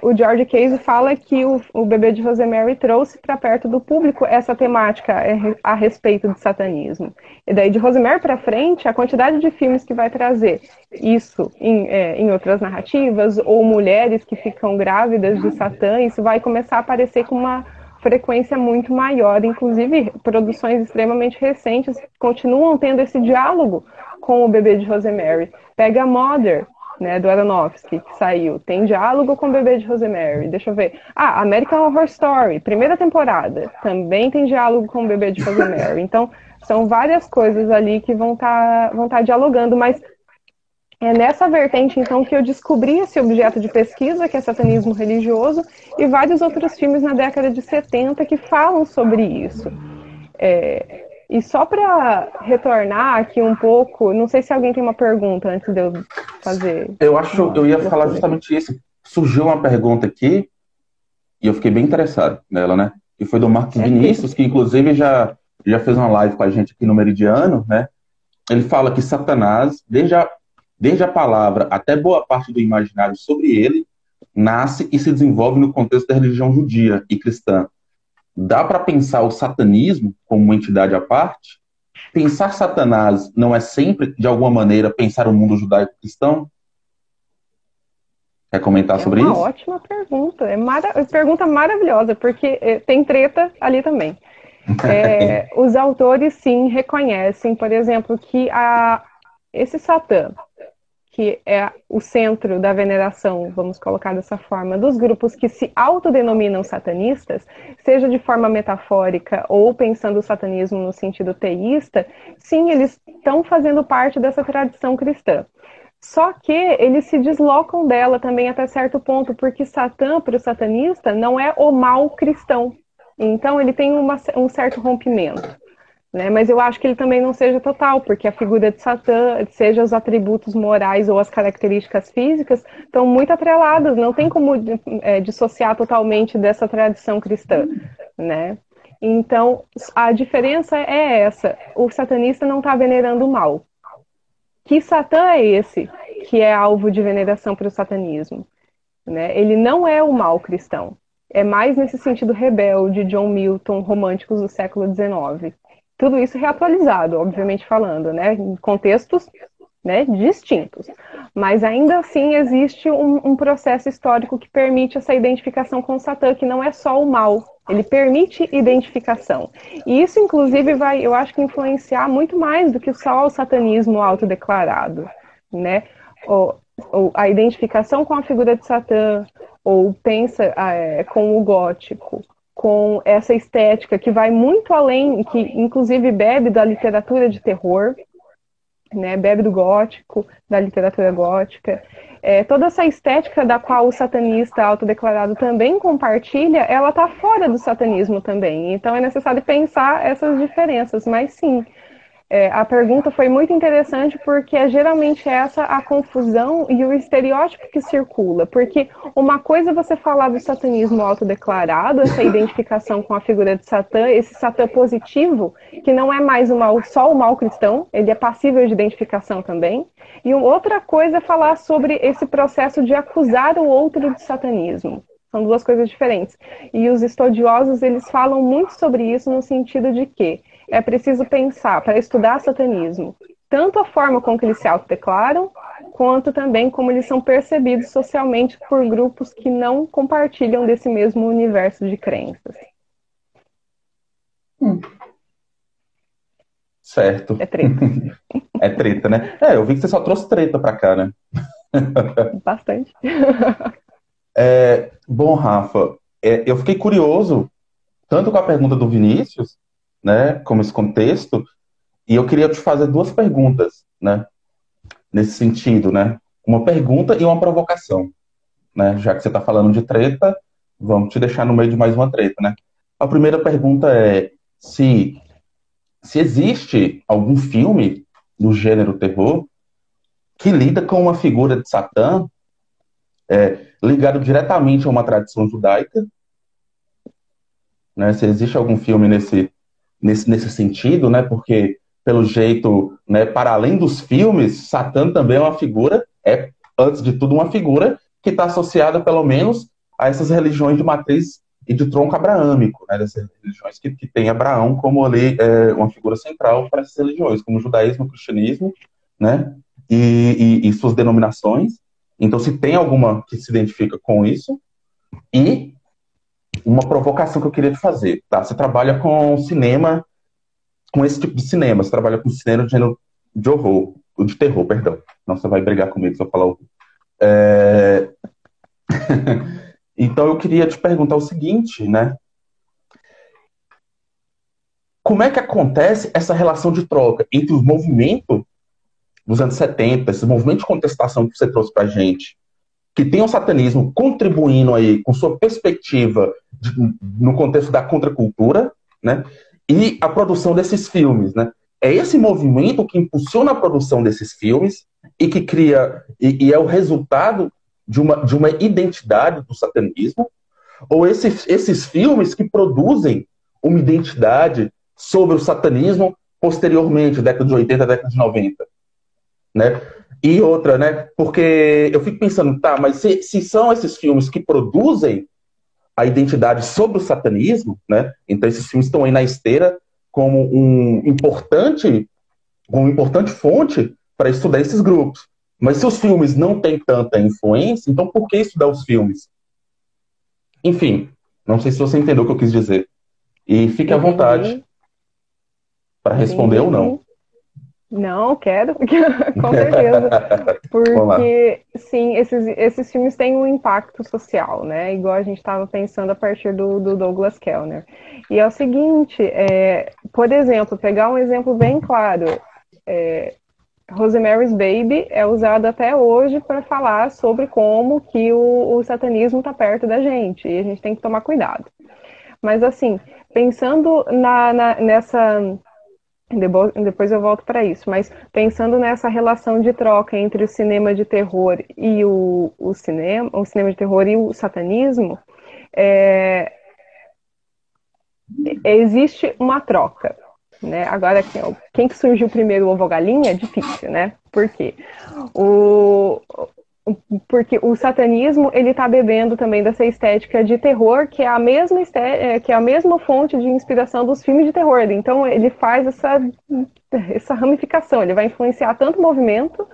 O George Case fala que o Bebê de Rosemary trouxe para perto do público essa temática a respeito de satanismo. E daí, de Rosemary para frente, a quantidade de filmes que vai trazer isso em outras narrativas, ou mulheres que ficam grávidas de Satã, isso vai começar a aparecer com uma frequência muito maior. Inclusive, produções extremamente recentes continuam tendo esse diálogo com o Bebê de Rosemary. Pega Mother, né, do Aronofsky, que saiu. Tem diálogo com o Bebê de Rosemary. Deixa eu ver. American Horror Story, primeira temporada. Também tem diálogo com o Bebê de Rosemary. Então, são várias coisas ali que vão tá dialogando, mas é nessa vertente, então, que eu descobri esse objeto de pesquisa, que é satanismo religioso, e vários outros filmes na década de 70 que falam sobre isso. E só para retornar aqui um pouco, não sei se alguém tem uma pergunta antes de eu fazer. Eu ia falar justamente isso. Surgiu uma pergunta aqui e eu fiquei bem interessado nela, né? Que foi do Marcos Vinícius, que inclusive já fez uma live com a gente aqui no Meridiano, né? Ele fala que Satanás, desde a palavra até boa parte do imaginário sobre ele, nasce e se desenvolve no contexto da religião judia e cristã. Dá para pensar o satanismo como uma entidade à parte? Pensar Satanás não é sempre, de alguma maneira, pensar o mundo judaico-cristão? Quer comentar sobre isso? É uma ótima pergunta. Pergunta maravilhosa, porque tem treta ali também. Os autores, sim, reconhecem, por exemplo, que esse Satã, que é o centro da veneração, vamos colocar dessa forma, dos grupos que se autodenominam satanistas, seja de forma metafórica ou pensando o satanismo no sentido teísta, sim, eles estão fazendo parte dessa tradição cristã. Só que eles se deslocam dela também até certo ponto, porque Satã, para o satanista, não é o mal cristão. Então, ele tem um certo rompimento. né? Mas eu acho que ele também não seja total, porque a figura de Satã, seja os atributos morais ou as características físicas, estão muito atreladas, não tem como dissociar totalmente dessa tradição cristã, né? Então, a diferença é essa, o satanista não está venerando o mal. Que Satã é esse que é alvo de veneração para o satanismo? Né? Ele não é o mal cristão, é mais nesse sentido rebelde, John Milton, românticos do século XIX. Tudo isso reatualizado, obviamente falando, né, em contextos, né, distintos. Mas ainda assim existe um processo histórico que permite essa identificação com Satã, que não é só o mal, ele permite identificação. E isso, inclusive, vai, eu acho que influenciar muito mais do que só o satanismo autodeclarado, né? Ou a identificação com a figura de Satã, ou pensa com o gótico, com essa estética que vai muito além, que inclusive bebe da literatura de terror, né, bebe do gótico, da literatura gótica. Toda essa estética da qual o satanista autodeclarado também compartilha, ela está fora do satanismo também. Então é necessário pensar essas diferenças, mas sim, a pergunta foi muito interessante porque é geralmente essa a confusão e o estereótipo que circula. Porque uma coisa é você falar do satanismo autodeclarado, essa identificação com a figura de Satã, esse Satã positivo, que não é mais só o mal cristão, ele é passível de identificação também. E outra coisa é falar sobre esse processo de acusar o outro de satanismo. São duas coisas diferentes. E os estudiosos, eles falam muito sobre isso no sentido de que é preciso pensar, para estudar satanismo, tanto a forma com que eles se autodeclaram, quanto também como eles são percebidos socialmente por grupos que não compartilham desse mesmo universo de crenças. Certo. É treta. É treta, né? Eu vi que você só trouxe treta pra cá, né? Bastante. Bom, Rafa, eu fiquei curioso, tanto com a pergunta do Vinícius, né, como esse contexto, e eu queria te fazer duas perguntas, né, nesse sentido, né? Uma pergunta e uma provocação, né? Já que você está falando de treta, vamos te deixar no meio de mais uma treta, né? A primeira pergunta é se existe algum filme no gênero terror que lida com uma figura de Satã ligado diretamente a uma tradição judaica, né? Se existe algum filme nesse sentido, né? Porque, pelo jeito, né, para além dos filmes, Satã também é uma figura, antes de tudo, uma figura que está associada, pelo menos, a essas religiões de matriz e de tronco abraâmico, né? Dessas religiões que tem Abraão como ali uma figura central para essas religiões, como o judaísmo, o cristianismo, né? E suas denominações. Então, se tem alguma que se identifica com isso, e uma provocação que eu queria te fazer, tá? Você trabalha com cinema, com esse tipo de cinema, você trabalha com cinema de gênero de horror, de terror, perdão. Não, você vai brigar comigo se eu falar horror. Então eu queria te perguntar o seguinte, né? Como é que acontece essa relação de troca entre os movimentos dos anos 70, esse movimento de contestação que você trouxe pra gente, que tem o satanismo contribuindo aí com sua perspectiva no contexto da contracultura, né? E a produção desses filmes, né? É esse movimento que impulsiona a produção desses filmes e que cria, e é o resultado de uma identidade do satanismo, ou esses filmes que produzem uma identidade sobre o satanismo posteriormente, década de 80, década de 90, né? E outra, né? Porque eu fico pensando, tá, mas se são esses filmes que produzem a identidade sobre o satanismo, né? Então esses filmes estão aí na esteira como uma importante fonte para estudar esses grupos. Mas se os filmes não têm tanta influência, então por que estudar os filmes? Enfim, não sei se você entendeu o que eu quis dizer. E fique à vontade para responder ou não. Não, quero, com certeza. Porque, sim, esses filmes têm um impacto social, né? Igual a gente estava pensando a partir do Douglas Kellner. E é o seguinte, por exemplo, pegar um exemplo bem claro, Rosemary's Baby é usado até hoje para falar sobre como que o satanismo está perto da gente, e a gente tem que tomar cuidado. Mas, assim, pensando nessa Depois eu volto para isso, mas pensando nessa relação de troca entre o cinema de terror e o cinema de terror e o satanismo, é, existe uma troca, né? Agora, quem que surgiu primeiro, o ovo ou galinha? É difícil, né? Por quê? Porque o satanismo ele está bebendo também dessa estética de terror, que é a mesma que é a mesma fonte de inspiração dos filmes de terror. Então ele faz essa ramificação, ele vai influenciar tanto o movimento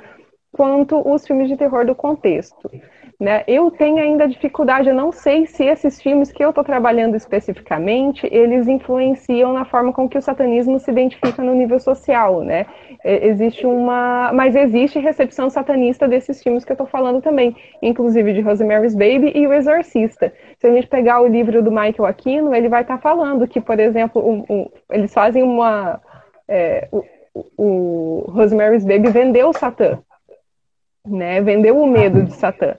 quanto os filmes de terror do contexto. Né? Eu tenho ainda dificuldade, eu não sei se esses filmes que eu estou trabalhando especificamente, eles influenciam na forma com que o satanismo se identifica no nível social, né? Mas existe recepção satanista desses filmes que eu estou falando também, inclusive de Rosemary's Baby e O Exorcista. Se a gente pegar o livro do Michael Aquino, ele vai estar falando que, por exemplo, eles fazem o Rosemary's Baby vendeu o Satã, né? Vendeu o medo de Satã.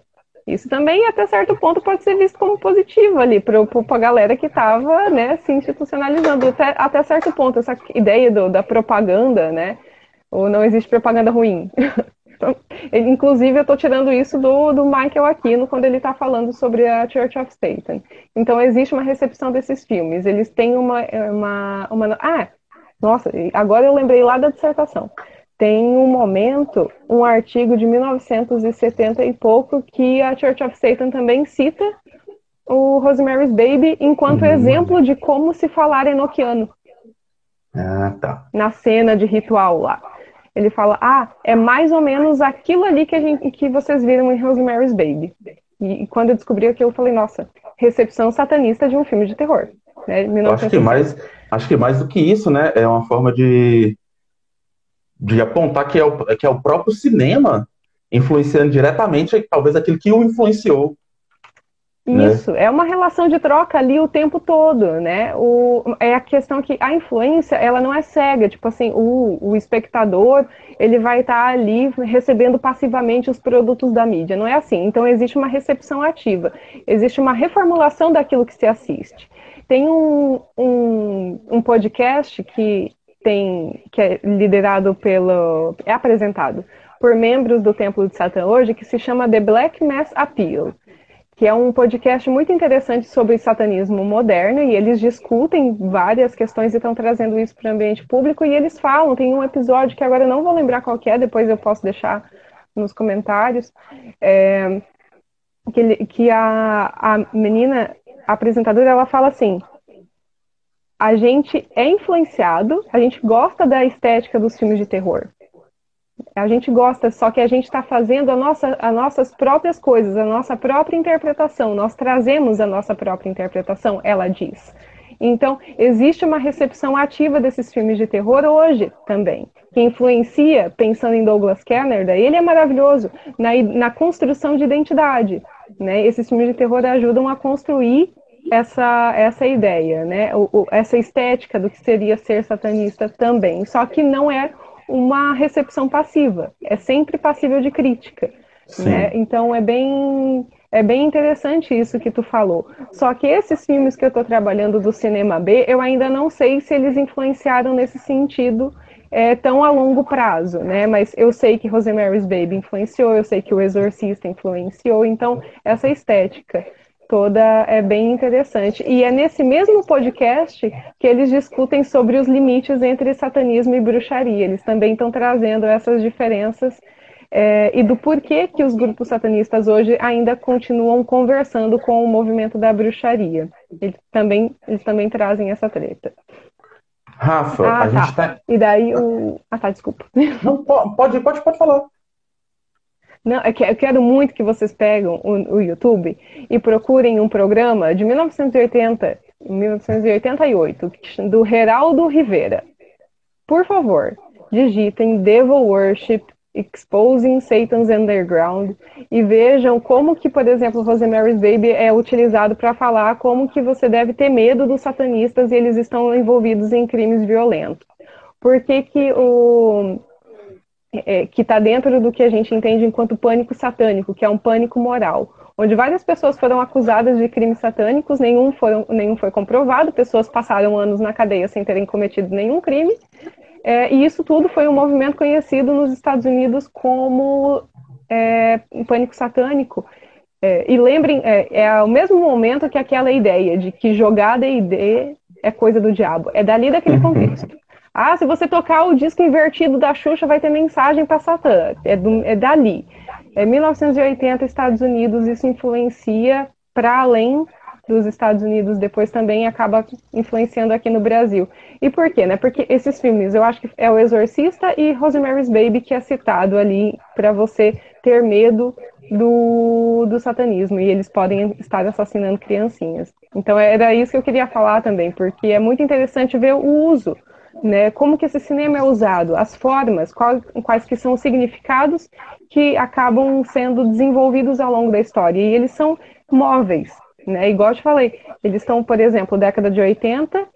Isso também, até certo ponto, pode ser visto como positivo ali para a galera que estava, né, se institucionalizando. Até certo ponto, essa ideia da propaganda, né? Ou não existe propaganda ruim. Então, inclusive, eu estou tirando isso do Michael Aquino, quando ele está falando sobre a Church of Satan. Então, existe uma recepção desses filmes. Eles têm nossa, agora eu lembrei lá da dissertação. Tem um artigo de 1970 e pouco, que a Church of Satan também cita o Rosemary's Baby enquanto exemplo de como se falar enoquiano. Ah, tá. Na cena de ritual lá. Ele fala, é mais ou menos aquilo ali que vocês viram em Rosemary's Baby. E quando eu descobri aquilo, eu falei, nossa, recepção satanista de um filme de terror. Né? Acho que mais do que isso, né? É uma forma de apontar que é o próprio cinema influenciando diretamente, talvez, aquilo que o influenciou. Isso, né? É uma relação de troca ali o tempo todo, né? É a questão que a influência, ela não é cega, tipo assim, o espectador, ele vai estar ali recebendo passivamente os produtos da mídia, não é assim. Então existe uma recepção ativa, existe uma reformulação daquilo que se assiste. Tem um podcast que é liderado é apresentado por membros do Templo de Satã hoje, que se chama The Black Mass Appeal, que é um podcast muito interessante sobre satanismo moderno, e eles discutem várias questões e estão trazendo isso para o ambiente público, e eles falam, tem um episódio que agora eu não vou lembrar qual que é, depois eu posso deixar nos comentários, que a menina a apresentadora, ela fala assim, a gente é influenciado, a gente gosta da estética dos filmes de terror. A gente gosta, só que a gente está fazendo as nossas próprias coisas, a nossa própria interpretação. Nós trazemos a nossa própria interpretação, ela diz. Então, existe uma recepção ativa desses filmes de terror hoje também, que influencia, pensando em Douglas Kenner, ele é maravilhoso, na construção de identidade. Né? Esses filmes de terror ajudam a construir essa ideia, né? Essa estética do que seria ser satanista também, só que não é uma recepção passiva, é sempre passível de crítica, né? Então é bem interessante isso que tu falou. Só que esses filmes que eu estou trabalhando do cinema B, eu ainda não sei se eles influenciaram nesse sentido tão a longo prazo, né? Mas eu sei que Rosemary's Baby influenciou, eu sei que O Exorcista influenciou, então essa estética toda é bem interessante. E é nesse mesmo podcast que eles discutem sobre os limites entre satanismo e bruxaria. Eles também estão trazendo essas diferenças e do porquê que os grupos satanistas hoje ainda continuam conversando com o movimento da bruxaria. Eles também trazem essa treta. Rafa, a gente tá... E daí desculpa. Não, pode falar. Não, eu quero muito que vocês pegam o YouTube e procurem um programa de 1988, do Geraldo Rivera. Por favor, digitem Devil Worship, Exposing Satan's Underground e vejam como que, por exemplo, Rosemary's Baby é utilizado para falar como que você deve ter medo dos satanistas e eles estão envolvidos em crimes violentos. Por que que está dentro do que a gente entende enquanto pânico satânico, que é um pânico moral, onde várias pessoas foram acusadas de crimes satânicos, nenhum foi comprovado, pessoas passaram anos na cadeia sem terem cometido nenhum crime, E isso tudo foi um movimento conhecido nos Estados Unidos como pânico satânico. E lembrem, é ao mesmo momento que aquela ideia de que jogar D&D é coisa do diabo. É dali daquele contexto. Se você tocar o disco invertido da Xuxa, vai ter mensagem para Satã. É dali. 1980, Estados Unidos, isso influencia para além dos Estados Unidos, depois também acaba influenciando aqui no Brasil. E por quê? Né? Porque esses filmes, eu acho que é O Exorcista e Rosemary's Baby que é citado ali para você ter medo do satanismo, e eles podem estar assassinando criancinhas. Então era isso que eu queria falar também, porque é muito interessante ver o uso, né? Como que esse cinema é usado, as formas, quais que são os significados que acabam sendo desenvolvidos ao longo da história, e eles são móveis, né? Igual eu te falei, eles estão, por exemplo, década de 80,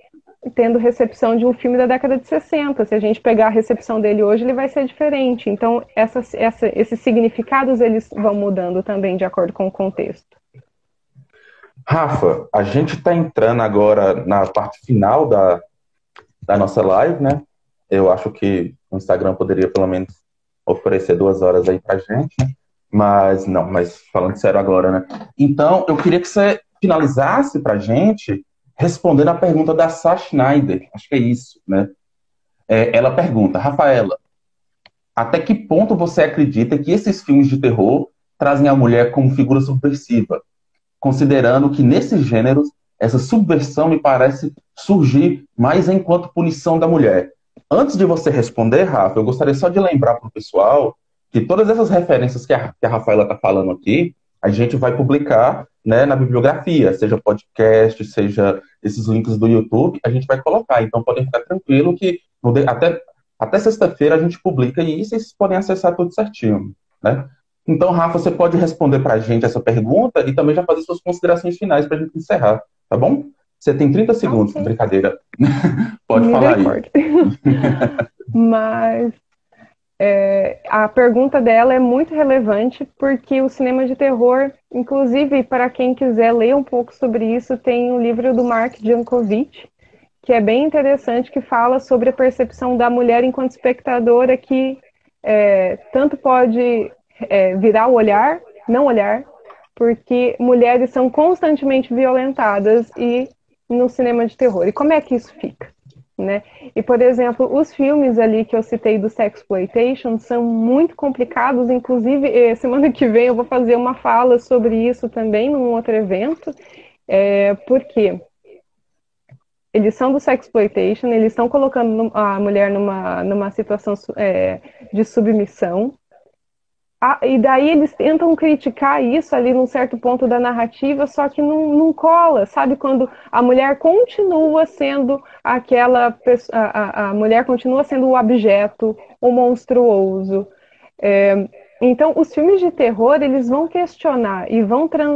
tendo recepção de um filme da década de 60. Se a gente pegar a recepção dele hoje, ele vai ser diferente. Então, esses significados, eles vão mudando também de acordo com o contexto. Rafa, a gente está entrando agora na parte final da nossa live, né? Eu acho que o Instagram poderia, pelo menos, oferecer 2 horas aí pra gente, né? Mas falando sério agora, né? Então, eu queria que você finalizasse pra gente respondendo a pergunta da Sá Schneider. Acho que é isso, né? Ela pergunta: Rafaela, até que ponto você acredita que esses filmes de terror trazem a mulher como figura subversiva? Considerando que nesses gêneros, essa subversão me parece surgir mais enquanto punição da mulher. Antes de você responder, Rafa, eu gostaria só de lembrar para o pessoal que todas essas referências que a Rafaela está falando aqui, a gente vai publicar, né, na bibliografia, seja podcast, seja esses links do YouTube, a gente vai colocar. Então podem ficar tranquilo que até sexta-feira a gente publica e vocês podem acessar tudo certinho, né? Então, Rafa, você pode responder para a gente essa pergunta e também já fazer suas considerações finais para a gente encerrar, tá bom? Você tem 30 segundos, Okay. Brincadeira. Pode falar aí. Mas a pergunta dela é muito relevante porque o cinema de terror, inclusive para quem quiser ler um pouco sobre isso, tem um livro do Mark Jankovic, que é bem interessante, que fala sobre a percepção da mulher enquanto espectadora, que tanto pode virar o olhar, não olhar, porque mulheres são constantemente violentadas no cinema de terror. E como é que isso fica? Né? E, por exemplo, os filmes ali que eu citei do sexploitation são muito complicados, inclusive semana que vem eu vou fazer uma fala sobre isso também num outro evento, porque eles são do sexploitation, eles estão colocando a mulher numa situação de submissão, e daí eles tentam criticar isso ali num certo ponto da narrativa, só que não cola, sabe? Quando a mulher continua sendo aquela pessoa, a mulher continua sendo o objeto, o monstruoso. Então, os filmes de terror, eles vão questionar e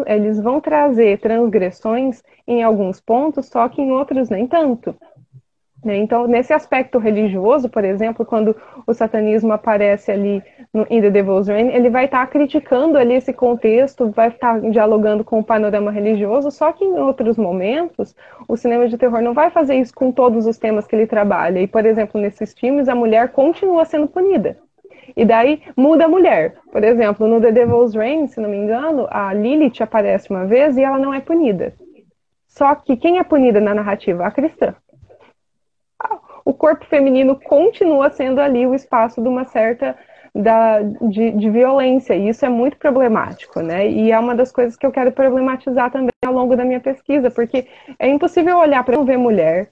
eles vão trazer transgressões em alguns pontos, só que em outros nem tanto. Então, nesse aspecto religioso, por exemplo, quando o satanismo aparece ali em The Devil's Reign, ele vai estar criticando ali esse contexto, vai estar dialogando com o panorama religioso, só que em outros momentos, o cinema de terror não vai fazer isso com todos os temas que ele trabalha. E, por exemplo, nesses filmes, a mulher continua sendo punida. E daí muda a mulher. Por exemplo, no The Devil's Reign, se não me engano, a Lilith aparece uma vez e ela não é punida. Só que quem é punida na narrativa? A cristã. O corpo feminino continua sendo ali o espaço de uma certa de violência, e isso é muito problemático, né? E é uma das coisas que eu quero problematizar também ao longo da minha pesquisa, porque é impossível olhar para não ver mulher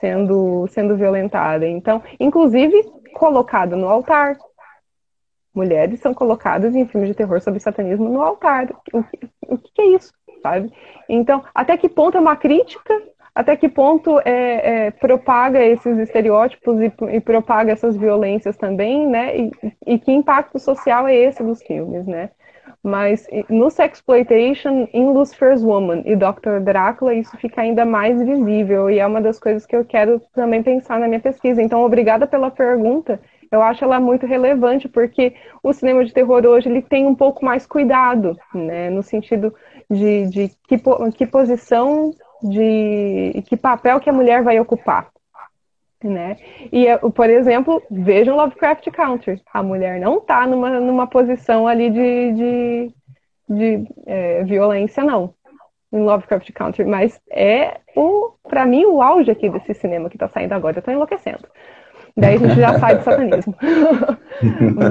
sendo violentada. Então, inclusive, colocada no altar. Mulheres são colocadas em filmes de terror sobre satanismo no altar. O que é isso, sabe? Então, até que ponto é uma crítica? Até que ponto propaga esses estereótipos e propaga essas violências também, né? E que impacto social é esse dos filmes, né? Mas no Sexploitation, em Lucifer's Woman e Dr. Drácula, isso fica ainda mais visível, e é uma das coisas que eu quero também pensar na minha pesquisa. Então, obrigada pela pergunta. Eu acho ela muito relevante, porque o cinema de terror hoje ele tem um pouco mais cuidado, né? No sentido de que posição, de que papel que a mulher vai ocupar. né? E, por exemplo, vejam Lovecraft Country. A mulher não está numa posição ali de violência, não, em Lovecraft Country, mas para mim, o auge aqui desse cinema que está saindo agora. Eu estou enlouquecendo. Daí a gente já sai do satanismo.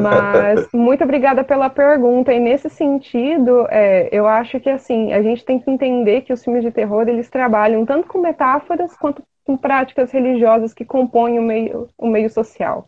Mas muito obrigada pela pergunta. E nesse sentido, eu acho que assim, a gente tem que entender que os filmes de terror, eles trabalham tanto com metáforas quanto com práticas religiosas que compõem o meio social.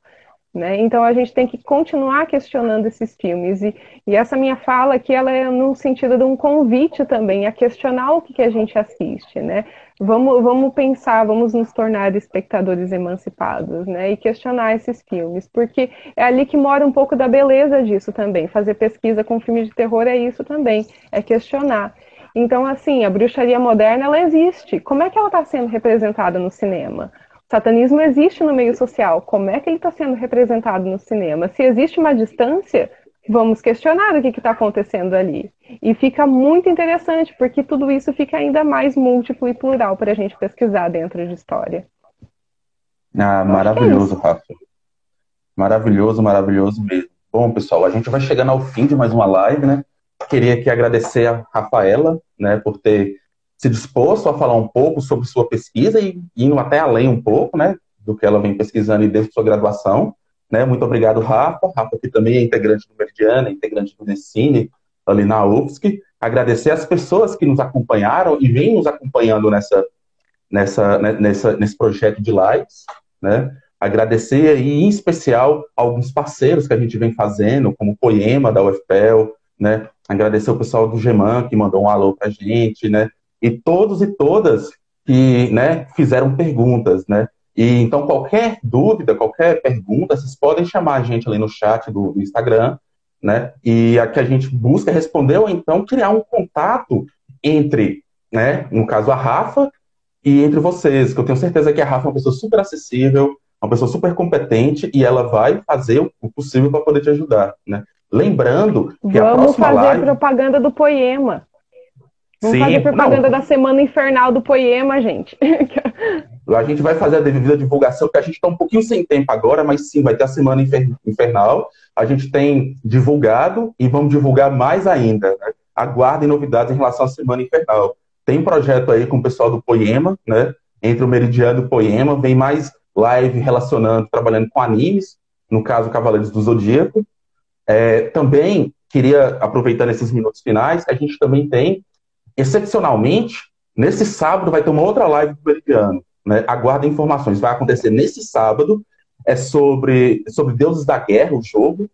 Né? Então a gente tem que continuar questionando esses filmes. E essa minha fala aqui, ela é no sentido de um convite também a questionar o que a gente assiste, né? Vamos pensar, vamos nos tornar espectadores emancipados, né? E questionar esses filmes, porque é ali que mora um pouco da beleza disso também. Fazer pesquisa com filme de terror é isso também, é questionar. Então, assim, a bruxaria moderna, ela existe. Como é que ela está sendo representada no cinema? O satanismo existe no meio social. Como é que ele está sendo representado no cinema? Se existe uma distância, vamos questionar o que está acontecendo ali. E fica muito interessante, porque tudo isso fica ainda mais múltiplo e plural para a gente pesquisar dentro de história. Maravilhoso, Rafa. Maravilhoso, maravilhoso mesmo. Bom, pessoal, a gente vai chegando ao fim de mais uma live, né? Queria aqui agradecer a Rafaela, né, por ter se disposto a falar um pouco sobre sua pesquisa e indo até além um pouco, né, do que ela vem pesquisando e desde sua graduação. Né? Muito obrigado, Rafa. Rafa, que também é integrante do Meridiana, integrante do Necine, ali na UFSC. Agradecer as pessoas que nos acompanharam e vêm nos acompanhando nesse projeto de lives. Né? Agradecer aí, em especial, alguns parceiros que a gente vem fazendo, como o Poema, da UFPEL, né? Agradecer o pessoal do GEMAN, que mandou um alô pra gente, né? E todos e todas que, né, fizeram perguntas, né? E, então, qualquer dúvida, qualquer pergunta, vocês podem chamar a gente ali no chat do Instagram, né? E a que a gente busca responder, ou então criar um contato entre, né, no caso, a Rafa e entre vocês, que eu tenho certeza que a Rafa é uma pessoa super acessível, uma pessoa super competente, e ela vai fazer o possível para poder te ajudar, né? Lembrando que a próxima live... Vamos fazer propaganda do Poema. Vamos fazer propaganda da Semana Infernal do Poema, gente. A gente vai fazer a devida divulgação, porque a gente está um pouquinho sem tempo agora, mas sim, vai ter a Semana Infernal. A gente tem divulgado e vamos divulgar mais ainda. Né? Aguardem novidades em relação à Semana Infernal. Tem projeto aí com o pessoal do Poema, né? Entre o Meridiano e o Poema, vem mais live relacionando, trabalhando com animes, no caso Cavaleiros do Zodíaco. Também queria, aproveitando esses minutos finais, a gente também tem, excepcionalmente, nesse sábado vai ter uma outra live do Meridiano. Né? Aguardem informações. Vai acontecer nesse sábado, é sobre Deuses da Guerra, o jogo,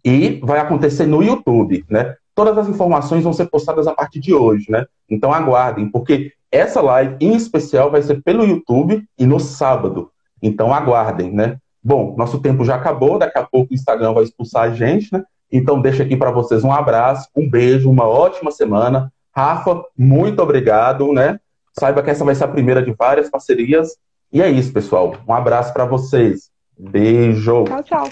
e vai acontecer no YouTube. Né? Todas as informações vão ser postadas a partir de hoje. Né? Então aguardem, porque essa live em especial vai ser pelo YouTube e no sábado. Então aguardem, né? Bom, nosso tempo já acabou, daqui a pouco o Instagram vai expulsar a gente, né? Então deixo aqui para vocês um abraço, um beijo, uma ótima semana. Rafa, muito obrigado, né? Saiba que essa vai ser a primeira de várias parcerias. E é isso, pessoal. Um abraço para vocês. Beijo. Tchau, tchau.